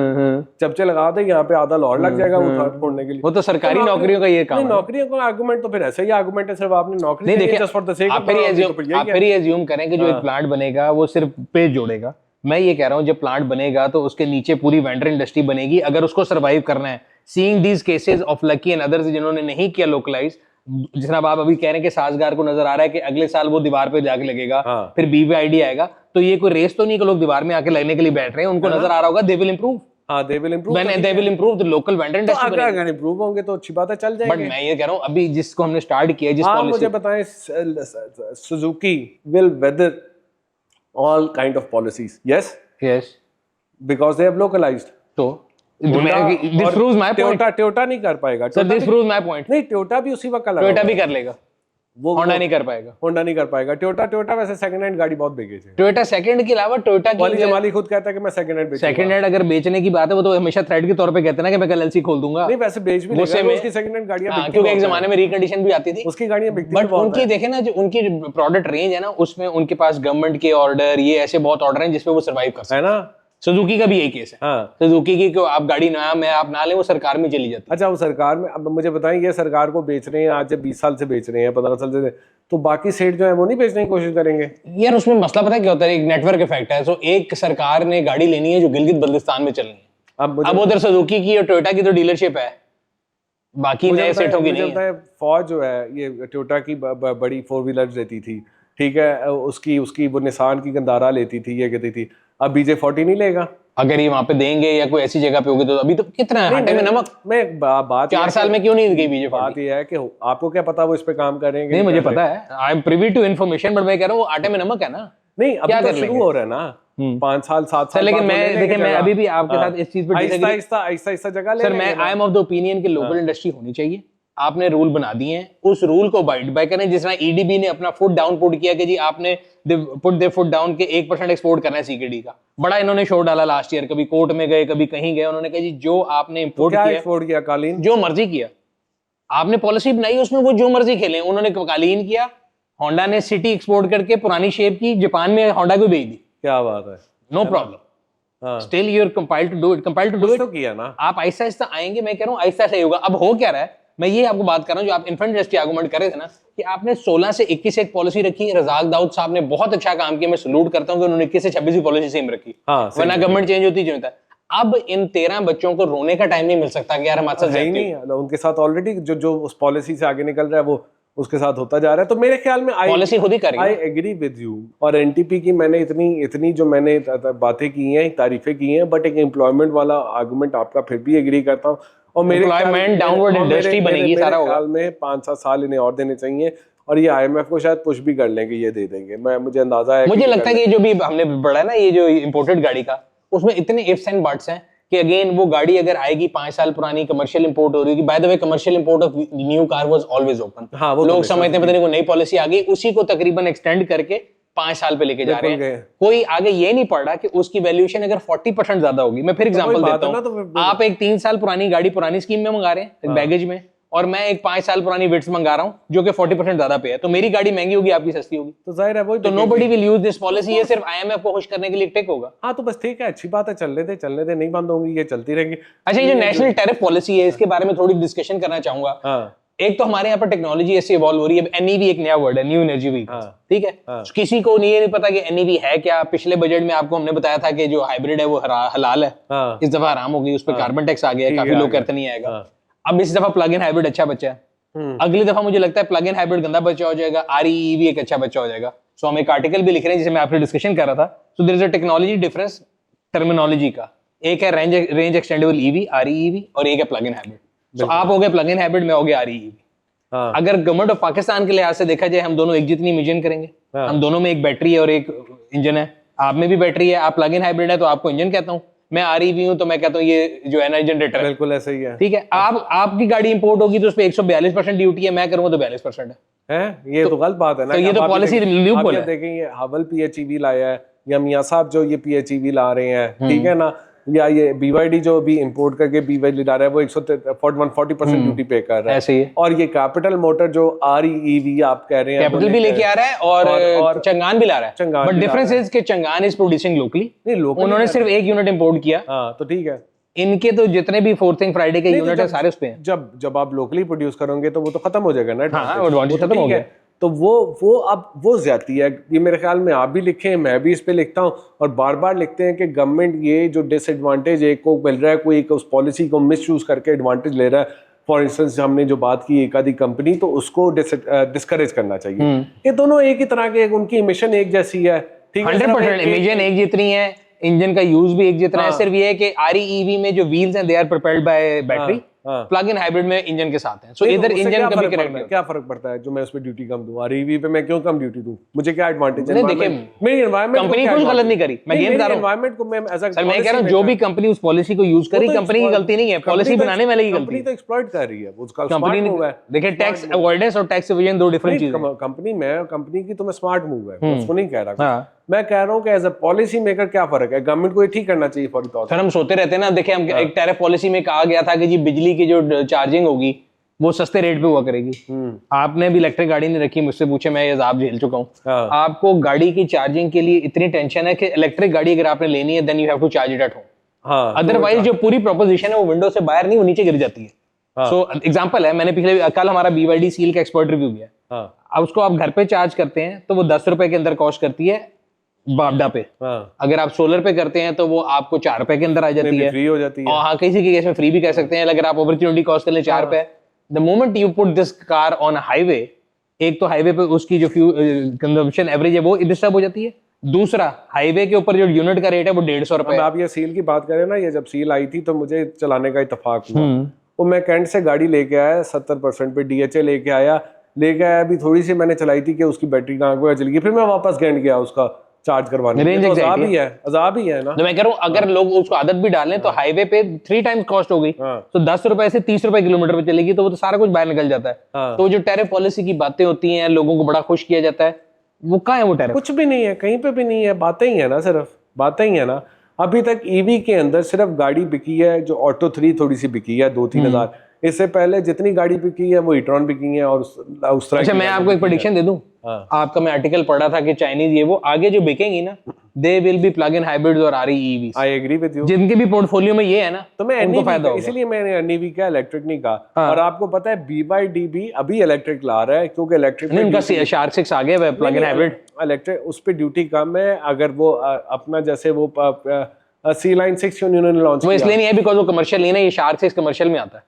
चमचे लगा दे यहाँ पे आधा और लग जाएगा वो फोड़ने के लिए। वो तो सरकारी नौकरियों का ये काम है। नौकरियों का आर्गुमेंट तो फिर ऐसे ही आर्गुमेंट है, सिर्फ आपने नौकरी नहीं देखिए, जस्ट फॉर द सेक आप फिर ही एज्यूम करें कि जो एक प्लांट बनेगा वो सिर्फ पेज जोड़ेगा। मैं ये कह रहा हूँ जब प्लांट बनेगा तो उसके नीचे पूरी वेंडर इंडस्ट्री बनेगी, अगर उसको सर्वाइव करना है। Seeing these cases of lucky and others जिन्होंने नहीं किया लोकलाइज, जिस आप अभी कह रहे हैं कि साजगार को नजर आ रहा है कि अगले साल वो दीवार पे जाके लगेगा, फिर BYD आएगा, तो ये कोई रेस तो नहीं कि लोग दीवार में आके लगने के लिए बैठ रहे हैं, उनको नजर आ रहा होगा दे विल इंप्रूव। हाँ, they will improve, when they will improve the local vendor industry तो अगर improve होंगे तो अच्छी बात है, चल जाएंगे। बट मैं ये कह रहा हूँ अभी जिसको हमने स्टार्ट किया, जिस पॉलिसी, मुझे बताएं, Suzuki will weather all kind of policies, yes because they have localized। तो this proves my point। Toyota नहीं कर पाएगा sir, this proves my point। नहीं, Toyota भी उसी वक्त का लगा, Toyota भी कर लेगा, वो Honda नहीं कर पाएगा। Honda नहीं कर पाएगा। Toyota वैसे सेकंड हैंड गाड़ी बहुत बिके थे। Toyota सेकंड के अलावा Toyota की जमाली खुद कहता है कि मैं सेकंड हैंड बेचूंगा। सेकंड हैंड अगर बेचने की बात है, वो तो हमेशा थ्रेड के तौर पे कहते हैं ना कि मैं कल LC खोल दूंगा। नहीं, वैसे बेच भी लेगा, उसकी सेकंड हैंड गाड़ियां बिकती, क्योंकि एक जमाने में रिकंडीशन भी आती थी, उसकी गाड़ियां बिकती। बट उनकी देखें ना, जो उनकी प्रोडक्ट रेंज है ना, उसमें उनके पास गवर्नमेंट के ऑर्डर, ये ऐसे बहुत ऑर्डर हैं जिसपे वो सर्वाइव कर सकते हैं ना। सुजुकी का भी यही केस है। हाँ। सुजुकी की को आप गाड़ी आप ना ले, वो सरकार में चली जाती है। अच्छा, वो सरकार में, अब मुझे बताएं, ये सरकार को बेच रहे हैं आज, जब 20 साल से बेच रहे हैं, 15 साल से, तो बाकी सेठ जो है वो नहीं बेचने की कोशिश करेंगे? यार उसमें मसला पता है क्या होता है, एक नेटवर्क इफेक्ट है। सो एक सरकार ने गाड़ी लेनी है जो गिलगित बल्तिस्तान में चलनी है, अब उधर सुजुकी की और टोयोटा की तो डीलरशिप है, बाकी नए सेठों की नहीं है। फौज जो है ये टोयोटा की बड़ी 4 व्हीलर लेती थी, ठीक है, उसकी वो निसान की गंदारा लेती थी, ये कहती थी। अब BJ40 नहीं लेगा। अगर ये वहां पे देंगे या कोई ऐसी जगह पे होगी तो अभी तो कितना है आटे में नमक। मैं बात 4 साल में क्यों नहीं गई BJ40? बात ये है कि आपको क्या पता वो इस पे काम करेंगे? नहीं, मुझे पता है, I am privy to information, but मैं कह रहा हूँ आटे में नमक है ना। नहीं, अभी तो शुरू हो रहा है ना, 5 साल 7 साल। लेकिन मैं अभी भी आपके साथ इस चीज पे आहिस्ता जगह ले। सर मैं I am of the opinion कि लोकल इंडस्ट्री होनी चाहिए। आपने रूल बना दिए हैं, उस रूल को अबाइड बाय करें। जिस तरह ईडीबी ने अपना फुट डाउन पुट किया कि जी आपने पुट दे फुट डाउन के 1% एक्सपोर्ट करना है सीकेडी का, बड़ा इन्होंने शो डाला लास्ट ईयर, कभी कोर्ट में गए कभी कहीं गए, उन्होंने कहा जी जो आपने इम्पोर्ट क्या किया एक्सपोर्ट किया? कालीन? जो मर्जी किया, आपने पॉलिसी बनाई उसमें वो जो मर्जी खेले। उन्होंने कालीन किया, होंडा ने सिटी एक्सपोर्ट करके पुरानी शेप की, जापान में होंडा को भेज दी, क्या बात है, नो प्रॉब्लम, हाँ still you are compelled to do it, compelled to do it. तो किया ना। आप आहिस्ता आहिस्ता आएंगे, मैं कह रहा हूँ आहिस्ता आहिस्ता होगा। अब हो क्या रहा है, मैं ये आपको बात कर रहा हूँ जो आप इन्फेंट इंडस्ट्री आर्गुमेंट कर रहे थे ना, कि आपने 16 से 21 एक पॉलिसी रखी। रजाक दाऊद साहब ने बहुत अच्छा काम किया, मैं सलूट करता हूँ कि उन्होंने 21 से 26 की पॉलिसी सेम रखी, वरना गवर्नमेंट चेंज होती जो होता। अब इन 13 बच्चों को रोने का टाइम नहीं मिल सकता कि यार हमारे साथ है ही नहीं, उनके साथ ऑलरेडी जो उस पॉलिसी से आगे निकल रहा है वो उसके साथ होता जा रहा है। तो मेरे ख्याल में पॉलिसी खुद ही कर रही है। I agree with you. और एनटीपी की मैंने इतनी जो मैंने बातें की हैं, तारीफें की हैं, बट एक एम्प्लॉयमेंट वाला आर्गुमेंट आपका फिर भी एग्री करता हूँ। और मेरे एम्प्लॉयमेंट डाउनवर्ड इंडस्ट्री बनेगी, सारा होगा। ख्याल में 5-7 साल इन्हें और देने चाहिए, और ये आईएमएफ को शायद पुश भी कर लेंगे, ये दे देंगे। मुझे अंदाजा है, मुझे लगता है कि जो भी हमने बढ़ा ना ये जो इम्पोर्टेड गाड़ी का, उसमें इतने इफ्स एंड बट्स हैं कि अगेन वो गाड़ी अगर आएगी 5 साल पुरानी, कमर्शियल इंपोर्ट हो रही है। By the way commercial import of new car was always open. हाँ, वो लोग समझते हैं पता नहीं कोई नई पॉलिसी आ गई, उसी को तकरीबन एक्सटेंड करके 5 साल पे लेके जा रहे हैं। कोई आगे ये नहीं पढ़ रहा कि उसकी वैल्यूएशन अगर 40% ज्यादा होगी। मैं फिर एग्जांपल देता हूँ, आप एक 3 साल पुरानी गाड़ी पुरानी स्कीम में मंगा रहे हैं बैगेज में, और मैं एक 5 साल पुरानी विट्स मंगा रहा हूँ जो कि 40% ज्यादा पे है, तो मेरी गाड़ी महंगी होगी, आपकी सस्ती होगी। तो जाहिर है वही, तो nobody will use this policy. ये सिर्फ आईएमएफ को खुश करने के लिए टिक होगा। हाँ तो बस ठीक है, अच्छी बात है, चलने दे, नहीं बंद होंगी, ये चलती रहेंगी। अच्छा, ये जो नेशनल टैरिफ पॉलिसी है इसके बारे में थोड़ी डिस्कशन करना चाहूंगा। हाँ। एक तो हमारे यहाँ पर टेक्नोलॉजी ऐसे इवॉल्व हो रही है। एनईवी एक नया वर्ड है, न्यू एनर्जी व्हीकल, ठीक है। किसी को नहीं पता कि एनईवी है क्या। पिछले बजट में आपको हमने बताया था कि जो हाइब्रिड है वो हलाल है, इस दफा हराम हो गई, उस पर कार्बन टैक्स आ गया, काफी लोग कहते नहीं आएगा। अब इस दफा प्लग इन हाइब्रिड अच्छा बच्चा है, अगली दफा मुझे लगता है प्लग इन हाइब्रिड गंदा बच्चा हो जाएगा, आरईई एक अच्छा बच्चा हो जाएगा। सो हम एक आर्टिकल भी लिख रहे हैं जिसे मैं आपसे डिस्कशन कर रहा था। So there is a technology difference terminology का। एक है रेंज एक्सटेंडेबल ईवी आरईई, और एक है प्लग इन हाइब्रिड। सो आप हो गए प्लग इन हाइब्रिड, मैं हो गया आरईई। अगर गवर्नमेंट ऑफ पाकिस्तान के लिहाज से देखा जाए, हम दोनों एक जितनी इमिशन करेंगे। हम दोनों में एक बैटरी है और एक इंजन है। आप में भी बैटरी है, आप प्लग इन हाइब्रिड है तो आपको इंजन कहता हूँ, मैं आरईवी हूं तो मैं कहता हूँ ये जो है ना जनरेटर है। बिल्कुल ऐसा ही है, ठीक है। आपकी गाड़ी इंपोर्ट होगी तो उस पे 142% ड्यूटी है, मैं करूंगा तो 42% है। ये तो गलत बात है ना। तो ये तो पॉलिसी लूपहोल है। देखेंगे हवल पीएचईवी लाया है, या मियां साहब जो ये पीएचईवी ला रहे हैं, ठीक है ना, या ये बीवाईडी जो भी इंपोर्ट करके बीवाईडी ला रहा है वो 140% ड्यूटी पे कर रहा है। ऐसे ही है। और ये कैपिटल मोटर जो आरईवी आप कह रहे हैं, कैपिटल भी लेके आ रहा है और चंगान भी ला रहा है। बट डिफरेंस इज कि चंगान इज प्रोड्यूसिंग लोकली, उन्होंने सिर्फ एक यूनिट इंपोर्ट किया। हाँ तो ठीक है। इनके तो जितने भी फोर्थिंग फ्राइडे के यूनिट है सारे उस पे हैं। जब आप लोकली प्रोड्यूस करोगे तो वो तो खत्म हो जाएगा ना। हाँ, एडवांटेज खत्म हो गया। तो वो ज्यादती है। ये मेरे ख्याल में आप भी लिखे हैं, मैं भी इस पे लिखता हूँ, और बार बार लिखते हैं कि गवर्नमेंट ये जो डिसएडवांटेज एक को मिल रहा है, कोई उस पॉलिसी को मिसयूज करके एडवांटेज ले रहा है। फॉर इंस्टेंस हमने जो बात की एक आधी कंपनी, तो उसको डिस्करेज करना चाहिए। ये दोनों एक ही तरह के, उनकी मिशन एक जैसी है, ठीक है। 100% मिशन एक जितनी है, इंजन का यूज भी एक जितना है। सिर्फ ये है कि आरईवी में जो व्हील्स हैं they are propelled by battery, plug in hybrid में इंजन के साथ है। सो इधर इंजन कभी करेक्ट नहीं। क्या फर्क पड़ता है जो मैं उस पे ड्यूटी कम दूं, आरईवी पे मैं क्यों कम ड्यूटी दूं? मुझे क्या एडवांटेज है? देखिए, मेरी एनवायरनमेंट कंपनी कुछ गलत नहीं करी, मैं ये बता रहा हूं। एनवायरनमेंट को मैं एज अ सर मैं कह रहा हूं जो भी कंपनी उस पॉलिसी को यूज करी, कंपनी की गलती नहीं है, पॉलिसी बनाने वाले की गलती है। कंपनी तो एक्सप्लॉइट कर रही है, उसका कंपनी मूव है। देखिए, टैक्स अवॉइडेंस और टैक्स इवेजन दो डिफरेंट चीजें हैं। कंपनी की तो मैं स्मार्ट मूव है, उसको नहीं कह रहा। मैं कह रहा हूं कि एज अ पॉलिसी मेकर क्या फर्क है? गवर्नमेंट को ये ठीक करना चाहिए फौरी तौर पर। सर हम सोते रहते हैं ना, देखिए हम एक टैरिफ पॉलिसी में कहा गया था कि जी बिजली की जो चार्जिंग होगी वो सस्ते रेट पे हुआ करेगी। आपने भी इलेक्ट्रिक गाड़ी नहीं रखी, मुझसे पूछे, मैं ये अज़ाब झेल चुका हूँ। आपको गाड़ी की चार्जिंग के लिए इतनी टेंशन है कि इलेक्ट्रिक गाड़ी अगर आपने लेनी है then you have to charge it at home. Otherwise जो पूरी प्रोपोजिशन है वो विंडो से बाहर नहीं, वो नीचे गिर जाती है। सो एग्जांपल है, मैंने कल हमारा BYD सील का एक्सपर्ट रिव्यू किया। अब उसको आप घर पे चार्ज करते हैं तो वो 10 रुपए के अंदर कॉस्ट करती है बापडा पे। अगर आप सोलर पे करते हैं तो वो आपको 4 रुपए के अंदर आ जाती है, फ्री हो जाती है। और हाँ, किसी के केस में फ्री भी कह सकते हैं। अगर आप अपॉर्चुनिटी कॉस्ट कर ले 4 रुपए, the moment you put this car on highway, एक तो हाईवे पे उसकी जो कंजम्पशन एवरेज है वो डिस्टर्ब हो जाती है। दूसरा, हाईवे के ऊपर जो यूनिट का रेट है वो 150 रुपए। आप ये सील की बात करें ना, ये जब सील आई थी तो मुझे चलाने का इत्तेफाक हुआ। वो मैं कैंट से गाड़ी लेके आया 70% पे, DHA लेके आया। अभी थोड़ी सी मैंने चलाई थी कि उसकी बैटरी कहाँ को चली गई, फिर मैं वापस कैंट गया उसका चार्ज करवाने Range तो anxiety अजाब ही है ना। तो मैं कह रहा हूँ अगर लोग उसको आदत भी डालें तो हाईवे पे 3 टाइम्स कॉस्ट हो गई, तो 10 रुपए से 30 रुपए किलोमीटर पे चलेगी, तो वो तो सारा कुछ बाहर निकल जाता है। तो जो टैरिफ पॉलिसी की बातें होती हैं, लोगों को बड़ा खुश किया जाता है, वो कहाँ है वो टैरिफ? कुछ भी नहीं है, कहीं पे भी नहीं है, बातें ही है ना, सिर्फ बातें ही है ना। अभी तक ईवी के अंदर सिर्फ गाड़ी बिकी है जो ऑटो 3 थोड़ी सी बिकी है 2-3 हजार, इससे पहले जितनी गाड़ी बिकी है वो ई-ट्रॉन बिकी है और उस तरह अच्छा मैं आपको एक प्रेडिक्शन दे दूं, आपका मैं आर्टिकल पढ़ा था कि चाइनीज ये वो आगे जो बिकेंगी ना, they will be plug in hybrids और आरई EVs. I agree with you. जिनके भी पोर्टफोलियो में ये है ना, तो मैं उनको फायदा होगा। इसीलिए मैंने एनईवी का इलेक्ट्रिक नहीं कहा। और आपको पता है BYD भी अभी इलेक्ट्रिक ला रहा है, क्योंकि इलेक्ट्रिक नहीं उनका शार्क 6 आ गया प्लग इन हाइब्रिड इलेक्ट्रिक, उस पे ड्यूटी कम है। अगर वो अपना जैसे वो सी लाइन 6 उन्होंने लॉन्च वो इसलिए नहीं है बिकॉज वो कमर्शियल नहीं है, ये शार्क 6 कमर्शियल में आता है,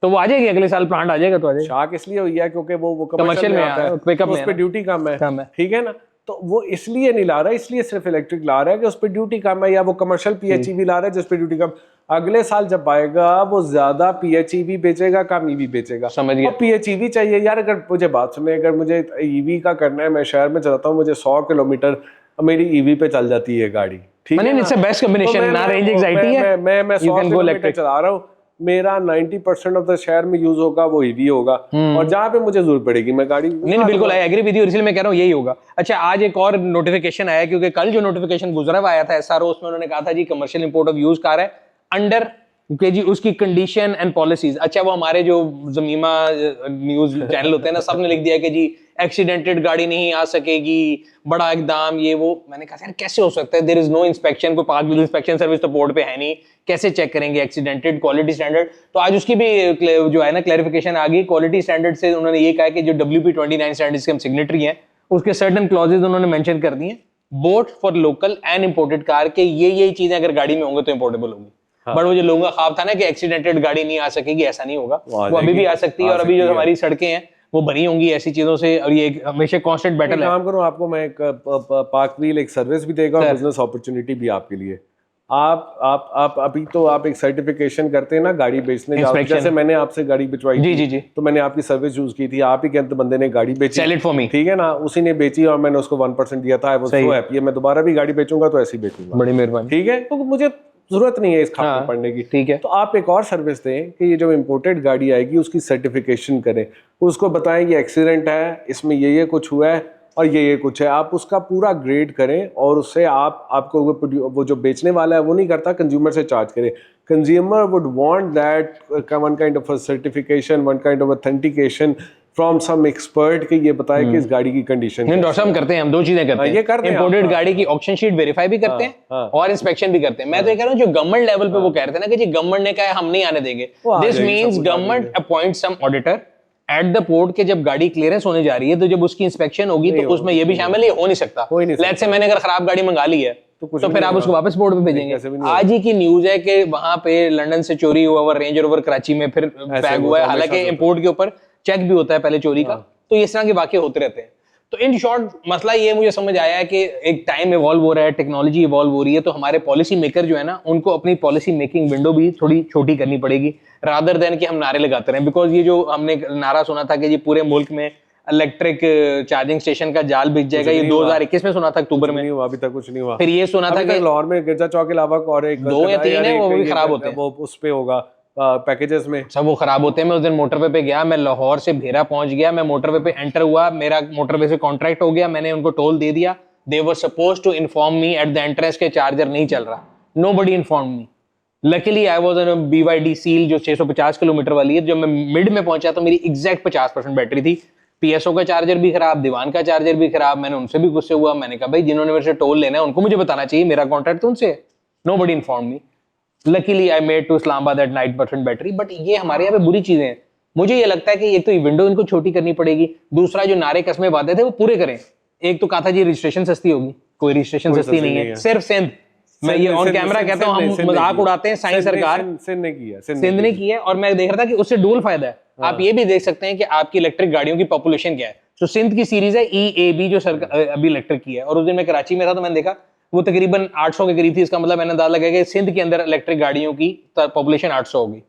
तो वो आ जाएगी अगले साल, प्लांट आ जाएगा तो आ जाएगा। शार्क इसलिए हुई है क्योंकि वो कमर्शियल में आता है, पिकअप उस में पे ड्यूटी कम है, ठीक है ना। तो वो इसलिए नहीं ला रहा है, इसलिए सिर्फ इलेक्ट्रिक ला रहा है कि उस पे ड्यूटी कम है, या वो कमर्शियल PHEV ला रहा है जिस पे ड्यूटी कम। अगले साल जब आएगा वो ज्यादा PHEV बेचेगा, कम EV बेचेगा। समझ गया। और PHEV चाहिए यार। अगर मुझे बात सुने, अगर मुझे EV का करना है, मैं शहर में चलाता हूँ, मुझे 100 किलोमीटर मेरी EV पे चल जाती है गाड़ी, ठीक है। इट्स अ बेस्ट कॉम्बिनेशन, ना रेंज एंजाइटी है, मैं 100 किलोमीटर चला रहा हूँ, मेरा 90% ऑफ द शहर में यूज होगा वो EV होगा, और जहाँ पे मुझे जरूरत पड़ेगी मैं गाड़ी नहीं बिल्कुल आई एग्री विद यू, इसलिए मैं कह रहा हूँ यही होगा। अच्छा आज एक और नोटिफिकेशन आया, क्योंकि कल जो नोटिफिकेशन गुजरा हुआ आया था SRO, उसमें उन्होंने कहा था जी commercial import of use car है अंडर के जी उसकी कंडीशन एंड पॉलिसीज। अच्छा वो हमारे जो जमीमा न्यूज चैनल होते हैं ना, सबने लिख दिया कि जी एक्सीडेंटेड गाड़ी नहीं आ सकेगी, बड़ा एकदम ये वो। मैंने कहा यार कैसे हो सकता है, देयर इज नो इंस्पेक्शन, कोई पार्क इंस्पेक्शन सर्विस तो बोर्ड पे है नहीं, कैसे चेक करेंगे एक्सीडेंटेड क्वालिटी स्टैंडर्ड। तो आज उसकी भी जो है ना क्लैरिफिकेशन आ गई क्वालिटी स्टैंडर्ड से। उन्होंने ये कहा कि जो WP29 स्टैंडर्ड्स के हम सिग्नेटरी हैं, उसके सर्टेन क्लॉजेज उन्होंने मेंशन कर दिए, both for local and imported car के ये चीजें अगर गाड़ी में होंगे तो इंपोर्टेबल होंगी। बट वो जो लोगों का ख्वाब था ना कि एक्सीडेंटेड गाड़ी नहीं आ सकेगी, ऐसा नहीं होगा, वो अभी भी आ सकती है। और अभी जो हमारी सड़कें हैं वो भरी होंगी ऐसी चीजों से, और ये हमेशा कांस्टेंट बैटल है। काम करूं, आपको मैं एक पार्क व्हील एक सर्विस भी देगा और बिजनेस अपॉर्चुनिटी भी आपके लिए। आप अभी तो आप एक सर्टिफिकेशन करते हैं ना गाड़ी बेचने जाओ, जैसे मैंने आपसे गाड़ी बिचवाई थी, तो मैंने आपकी सर्विस यूज की थी, आप ही के अंदर बंदे ने गाड़ी बेची, सेल इट फॉर मी, ठीक है ना, उसी ने बेची और मैंने उसको 1% दिया था। I was so happy. मैं दोबारा भी गाड़ी बेचूंगा तो ऐसी बेचूंगा। बड़ी मेहरबानी, ठीक है। तो मुझे जरूरत नहीं है इस खाते में पढ़ने की, ठीक है। तो आप एक और सर्विस दें कि ये जो इम्पोर्टेड गाड़ी आएगी उसकी सर्टिफिकेशन करें, उसको बताएं ये एक्सीडेंट है, इसमें ये कुछ हुआ है और ये कुछ है, आप उसका पूरा ग्रेड करें और उससे आपको वो जो बेचने वाला है वो नहीं करता, कंज्यूमर से चार्ज करें। Consumer would want that one kind of a certification, one kind of authentication from some expert कि ये बताए कि इस गाड़ी की कंडीशन। नहीं डॉक्टर हम करते हैं, हम दो चीजें करते हैं, ये करते हैं, इंपोर्टेड गाड़ी की ऑक्शन शीट वेरीफाई भी करते हैं और इंस्पेक्शन भी करते हैं। मैं तो ये कह रहा हूँ जो गवर्नमेंट लेवल पे वो कह रहे थे ना कि जी गवर्नमेंट ने कहा हम नहीं आने देंगे, this means government appoint some auditor at the port के जब गाड़ी क्लियरेंस होने जा रही है, तो जब उसकी इंस्पेक्शन होगी तो उसमें ये भी शामिल है, हो नहीं सकता। लेट्स से मैंने अगर खराब गाड़ी मंगा ली है तो फिर आप उसको वापस बोर्ड पे भेजेंगे। आज ही की न्यूज है कि वहां पे लंदन से चोरी हुआ हुआ रेंज रोवर कराची में फिर बैग हुआ है, हालांकि इंपोर्ट के ऊपर चेक भी होता है पहले चोरी का। तो इस तरह के वाकये होते रहते हैं। तो इन शॉर्ट मसला ये मुझे समझ आया है कि एक टाइम इवॉल्व हो रहा है, टेक्नोलॉजी इवॉल्व हो रही है, तो हमारे पॉलिसी मेकर जो है ना उनको अपनी पॉलिसी मेकिंग विंडो भी थोड़ी छोटी करनी पड़ेगी, रादर देन कि हम नारे लगाते रहें। बिकॉज ये जो हमने नारा सुना था कि ये पूरे मुल्क में इलेक्ट्रिक चार्जिंग स्टेशन का जाल बिक जाएगा, ये 2021 में सुना था अक्टूबर में, अभी तक कुछ नहीं हुआ। फिर ये सुना था कि लाहौर में गिरजा चौक के अलावा और एक 2 या 3 है वो भी खराब होते हैं, वो उस पे होगा पैकेजेस में सब वो खराब होते हैं। मैं उस दिन मोटरवे पे गया, मैं लाहौर से भेरा पहुंच गया, मैं मोटरवे पे एंटर हुआ, मेरा मोटरवे से कॉन्ट्रैक्ट हो गया, मैंने उनको टोल दे दिया। They were suppose to inform me at the entrance के चार्जर नहीं चल रहा, nobody inform me. Luckily I was on BYD Seal जो 650 किलोमीटर वाली है। जब मैं मिड में पहुंचा तो मेरी एग्जैक्ट 50% बैटरी थी, PSO का चार्जर भी खराब, दीवान का चार्जर भी खराब। मैंने उनसे भी गुस्से हुआ, मैंने कहा भाई जिन्होंने मेरे से टोल लेना है उनको मुझे बताना चाहिए, मेरा कॉन्ट्रैक्ट तो उनसे है। Nobody inform me. Luckily I made to Islamabad at 9% battery. But ये हमारे यहाँ पे बुरी चीजें हैं। मुझे ये लगता है कि एक तो विंडो इनको छोटी करनी पड़ेगी, दूसरा जो नारे कस्में वादे थे वो पूरे करें। एक तो कहा था जी रजिस्ट्रेशन सस्ती होगी, कोई रजिस्ट्रेशन सस्ती नहीं है, सिर्फ सिंध। मैं ये ऑन कैमरा कहता हूँ, हम मजाक उड़ाते हैं, साइंस सरकार सिंध ने की है। और मैं देख रहा था कि उससे डबल फायदा है। आप ये भी देख सकते हैं कि आपकी इलेक्ट्रिक गाड़ियों की पॉपुलेशन क्या है। तो सिंध की सीरीज है EAB जो सरकार अभी इलेक्ट्रिक की है। और उस दिन मैं कराची में था तो मैंने देखा वो तकरीबन 800 के करीब थी। इसका मतलब मैंने अंदाजा लगाया कि सिंध के अंदर इलेक्ट्रिक गाड़ियों की पॉपुलेशन 800 होगी।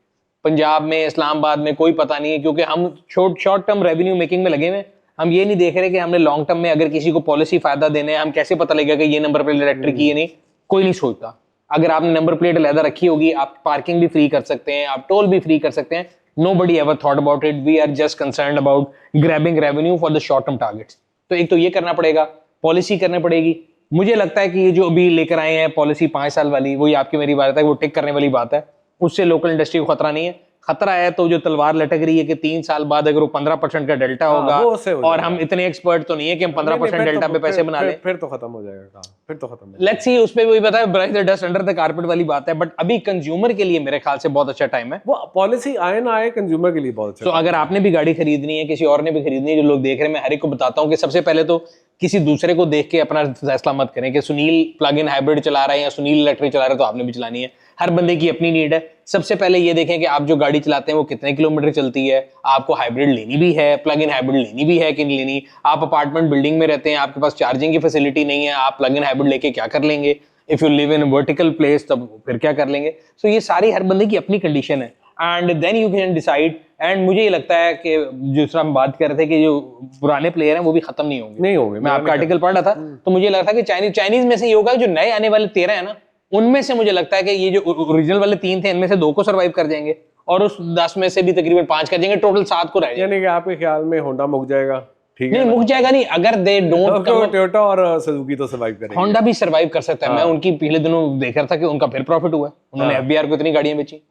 पंजाब में, इस्लामाबाद में कोई पता नहीं है, क्योंकि हम शॉर्ट टर्म रेवेन्यू मेकिंग में लगे हुए। हम ये नहीं देख रहे कि हमने लॉन्ग टर्म में अगर किसी को पॉलिसी फायदा देने हैं, हम कैसे पता लगेगा कि ये नंबर प्लेट इलेक्ट्रिक की है नहीं, कोई नहीं सोचता। अगर आपने नंबर प्लेट अलहदा रखी होगी, आप पार्किंग भी फ्री कर सकते हैं, आप टोल भी फ्री कर सकते हैं। Nobody ever thought about it. We are just concerned about grabbing revenue for the short term targets. तो एक तो ये करना पड़ेगा, पॉलिसी करनी पड़ेगी। मुझे लगता है कि ये जो अभी लेकर आए हैं पॉलिसी 5 साल वाली, वही आपकी मेरी बात है, वो टिक करने वाली बात है, उससे लोकल इंडस्ट्री को खतरा नहीं है। खतरा है तो जो तलवार लटक रही है कि 3 साल बाद अगर वो 15% का डेल्टा होगा, और हम इतने एक्सपर्ट तो नहीं है कि हम 15% डेल्टा पे पैसे बना लें, फिर तो खत्म हो जाएगा, फिर तो खत्म। लेट्स सी, उस पे वही पता है, brush the dust under the carpet वाली बात है। बट अभी कंज्यूमर के लिए मेरे ख्याल से बहुत अच्छा टाइम है। वो पॉलिसी आए ना आए, कंज्यूमर के लिए बहुत अच्छा। तो अगर आपने भी गाड़ी खरीदनी है, किसी और ने भी खरीदनी है, जो लोग देख रहे हैं, मैं हर एक को बताता हूँ कि सबसे पहले तो किसी दूसरे को देख के अपना फैसला मत करें कि सुनील प्लग इन हाइब्रिड चला रहे हैं या सुनील इलेक्ट्रिक चला रहे हैं तो आपने भी चलानी है। हर बंदे की अपनी नीड है। सबसे पहले ये देखें कि आप जो गाड़ी चलाते हैं वो कितने किलोमीटर चलती है, आपको हाइब्रिड लेनी भी है, प्लग इन हाइब्रिड लेनी भी है कि नहीं लेनी। आप अपार्टमेंट बिल्डिंग में रहते हैं, आपके पास चार्जिंग की फैसिलिटी नहीं है, आप प्लग इन हाइब्रिड लेके क्या कर लेंगे? If you live in vertical place तब फिर क्या कर लेंगे? सो ये सारी हर बंदे की अपनी कंडीशन है, and then you can decide. And मुझे ये लगता है कि जिस हम बात कर रहे थे कि जो पुराने प्लेयर हैं वो भी खत्म नहीं होंगे। मैं आपका आर्टिकल पढ़ रहा था तो मुझे लग रहा था कि चाइनीज में से ये होगा, जो नए आने वाले 13 है ना, उनमें से मुझे लगता है कि ये जो ओरिजिनल वाले 3 थे, इनमें से 2 को सर्वाइव कर जाएंगे और उस 10 में से भी तकरीबन 5 कर जाएंगे, टोटल 7 को रह जाएंगे। यानी कि आपके ख्याल में होंडा मुक जाएगा? ठीक है, नहीं मुक जाएगा नहीं, अगर दे डोंट टोयोटा और सुजुकी तो सर्वाइव करेंगे। होंडा भी सर्वाइव कर सकता है। मैं उनकी पिछले दिनों देख रहा था कि उनका फिर प्रॉफिट हुआ है, उन्होंने एफबीआर को इतनी गाड़ियां बेची।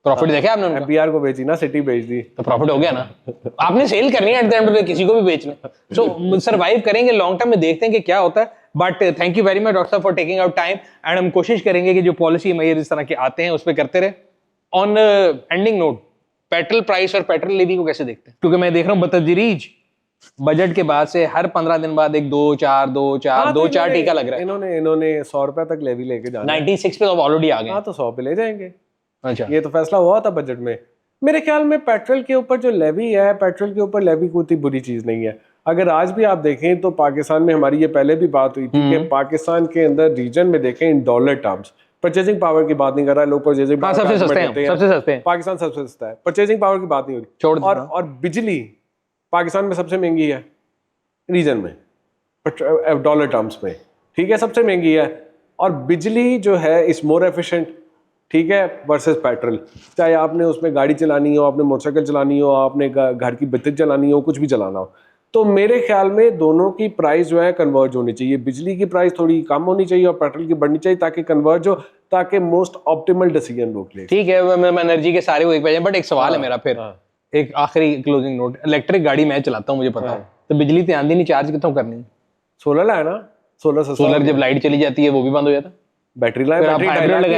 प्रॉफिट देखा आपने उनका? एफबीआर को बेची ना, सिटी बेच दी तो प्रॉफिट हो गया ना। आपने सेल करनी है at the end of the day, किसी को भी बेचना। सो सर्वाइव करेंगे, लॉन्ग टर्म में देखते हैं कि क्या होता है। But thank you very much doctor साहब for taking out time, and हम कोशिश करेंगे कि जो पॉलिसी मेजर इस तरह के आते हैं उस पर करते रहे। On ending note, petrol price और पेट्रोल लेवी को कैसे देखते हैं? क्योंकि मैं देख रहा हूँ बतदरीज बजट के बाद से हर 15 दिन बाद एक 2-4 टीका लग रहा है। इन्होंने 100 रुपए तक लेवी लेके जाना है। 96 पे तो ऑलरेडी आ गए। हाँ तो 100 पे ले जाएंगे। अच्छा, ये तो फैसला हुआ था बजट में। मेरे ख्याल में पेट्रोल के ऊपर जो लेवी है, पेट्रोल के ऊपर लेवी कोई बुरी चीज नहीं है। अगर आज भी आप देखें तो पाकिस्तान में, हमारी ये पहले भी बात हुई थी कि पाकिस्तान के अंदर रीजन में देखें in dollar terms, purchasing power की बात नहीं कर रहा है, लोग परचेजिंग पावर सबसे सस्ते हैं, पाकिस्तान सबसे सस्ता है, परचेजिंग पावर की बात नहीं हो रही। और बिजली पाकिस्तान में सबसे महंगी है रीजन में, डॉलर टर्म्स में, ठीक है, सबसे महंगी है। और बिजली जो है इज मोर एफिशिएंट, ठीक है, वर्सेस पेट्रोल। चाहे आपने उसमें गाड़ी चलानी हो, आपने मोटरसाइकिल चलानी हो, आपने घर की बत्ती चलानी हो, कुछ भी चलाना हो, तो मेरे ख्याल में दोनों की प्राइस जो है कन्वर्ज होनी चाहिए। बिजली की प्राइस थोड़ी कम होनी चाहिए और पेट्रोल की बढ़नी चाहिए, ताकि कन्वर्ज हो, ताकि मोस्ट ऑप्टिमल डिसीजन लोग ले। ठीक है, मैं एनर्जी के सारे वो एक पे जाए, बट एक सवाल है मेरा फिर, एक आखिरी क्लोजिंग नोट। इलेक्ट्रिक गाड़ी मैं चलाता हूँ, मुझे पता है, तो बिजली तो आंधी नहीं, चार्ज कितों करनी? सोलर लाए ना, सोलर जब लाइट चली जाती है वो भी बंद हो जाता है। बैटरी लाए,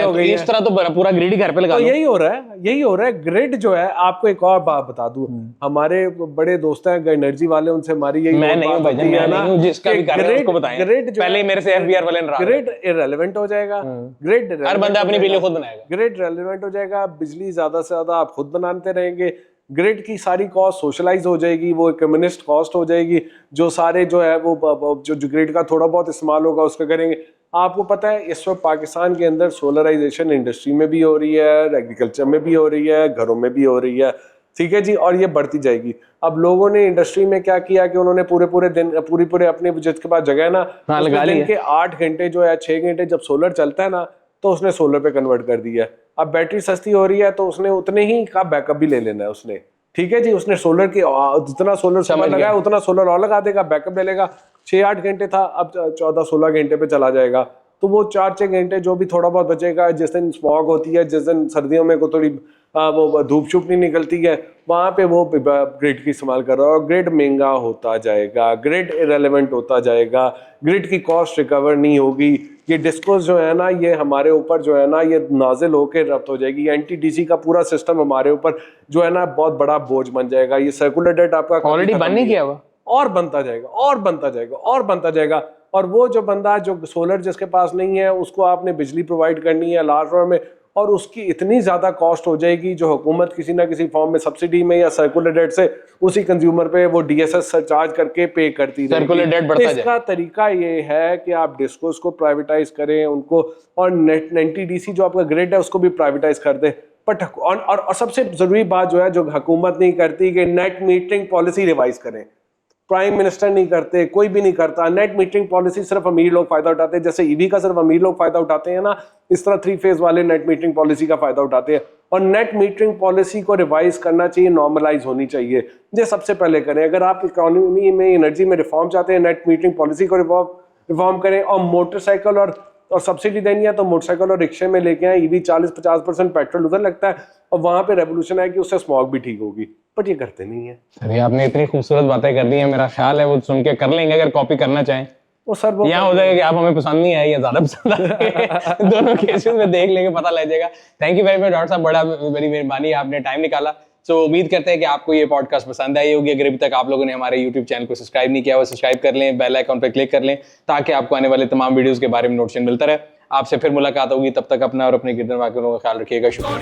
तो इस तरह तो पूरा ग्रिड ही घर पे लगा तो यही हो रहा है। ग्रिड जो है, आपको एक और बात बता दूं, हमारे बड़े दोस्त हैं एनर्जी वाले, उनसे हमारी यही मैं नहीं हूं भाईजान, मैं नहीं हूं, जिसका भी कार्य है उसको बताएं। ग्रिड पहले मेरे से एफबीआर वाले नाराज, ग्रिड इररिलेवेंट हो जाएगा। ग्रिड हर बंदा अपनी बिजली खुद बनाएगा। ग्रिड इररिलेवेंट हो जाएगा, बिजली ज्यादा से ज्यादा आप खुद बनाते रहेंगे। ग्रिड की सारी कॉस्ट सोशलाइज हो जाएगी, वो कम्युनिस्ट कॉस्ट हो जाएगी। जो सारे जो है वो जो ग्रिड का थोड़ा बहुत इस्तेमाल होगा उसका करेंगे। आपको पता है इस वक्त पाकिस्तान के अंदर सोलराइजेशन इंडस्ट्री में भी हो रही है, एग्रीकल्चर में भी हो रही है, घरों में भी हो रही है, ठीक है जी, और ये बढ़ती जाएगी। अब लोगों ने इंडस्ट्री में क्या किया कि उन्होंने पूरे दिन पूरे अपने जिसके पास जगह है ना, दिन के 8 घंटे जो है 6 घंटे जब सोलर चलता है ना, तो उसने सोलर पे कन्वर्ट कर दिया। अब बैटरी सस्ती हो रही है तो उसने उतने ही का बैकअप भी ले लेना है उसने, ठीक है जी। उसने सोलर की जितना सोलर समय लगाया उतना सोलर और लगा देगा, बैकअप ले लेगा। 6-8 घंटे था, अब 14-16 घंटे पे चला जाएगा। तो वो 4-6 घंटे जो भी थोड़ा बहुत बचेगा, जिस दिन स्मॉग होती है, जिस दिन सर्दियों में को थोड़ी वो धूप छुप नहीं निकलती है, वहाँ पे वो ग्रिड की इस्तेमाल कर रहा है। और ग्रिड महंगा होता जाएगा, ग्रिड इरेलीवेंट होता जाएगा, ग्रिड की कॉस्ट रिकवर नहीं होगी। ये डिस्कोस जो है ना, ये हमारे ऊपर जो है ना, ये नाजिल होकर रब्त हो जाएगी। NTDC का पूरा सिस्टम हमारे ऊपर जो है ना बहुत बड़ा बोझ बन जाएगा। ये सर्कुलर डेट आपका ऑलरेडी बन नहीं किया हुआ, और बनता जाएगा और बनता जाएगा और बनता जाएगा। और वो जो बंदा जो सोलर जिसके पास नहीं है, उसको आपने बिजली प्रोवाइड करनी है लार्ज फॉर्म में, और उसकी इतनी ज़्यादा कॉस्ट हो जाएगी जो हुकूमत किसी ना किसी फॉर्म में सब्सिडी में या सर्कुलर डेट से उसी कंज्यूमर पे वो DSS चार्ज करके पे करती है। सर्कुलर डेट बढ़ता जाए। इसका तरीका ये है कि आप डिस्कोस को प्राइवेटाइज करें उनको, और NTDC जो आपका ग्रिड है उसको भी प्राइवेटाइज कर दे। बट और सबसे ज़रूरी बात जो है जो हुकूमत नहीं करती कि नेट मीटरिंग पॉलिसी रिवाइज करें। प्राइम मिनिस्टर नहीं करते, कोई भी नहीं करता। नेट मीटरिंग पॉलिसी सिर्फ अमीर लोग फायदा उठाते हैं, जैसे ईवी का सिर्फ अमीर लोग फायदा उठाते हैं ना, इस तरह 3 फेज वाले नेट मीटरिंग पॉलिसी का फायदा उठाते हैं। और नेट मीटरिंग पॉलिसी को रिवाइज करना चाहिए, नॉर्मलाइज होनी चाहिए, ये सबसे पहले करें। अगर आप इकोनॉमी में, एनर्जी में रिफॉर्म चाहते हैं, नेट मीटरिंग पॉलिसी को रिफॉर्म करें। और मोटरसाइकिल और सब्सिडी देनी है तो मोटरसाइकिल और रिक्शे में लेके आए, ईवी 40-50% पेट्रोल उधर लगता है और वहां पे रेवोल्यूशन है कि उससे स्मॉग भी ठीक होगी, बट ये करते नहीं है। अरे आपने इतनी खूबसूरत बातें कर दी है, मेरा ख्याल है वो सुन के कर लेंगे अगर कॉपी करना चाहें। वो सर वो यहाँ हो जाएगा कि आप हमें पसंद नहीं आए या ज्यादा पसंद आए दोनों केसेस में देख लेंगे, पता लग जाएगा। Thank you very much doctor साहब, बड़ी मेहरबानी, आपने टाइम निकाला। सो उम्मीद करते हैं कि आपको ये पॉडकास्ट पसंद आई होगी। अगर अभी तक आप लोगों ने हमारे यूट्यूब चैनल को सब्सक्राइब नहीं किया हुआ, सब्सक्राइब कर लें, बेल आइकॉन पर क्लिक कर लें ताकि आपको आने वाले तमाम वीडियोस के बारे में नोटिफिकेशन मिलता रहे। आपसे फिर मुलाकात होगी, तब तक अपना और अपने गिरदन वालों का ख्याल रखिएगा। शुक्रिया।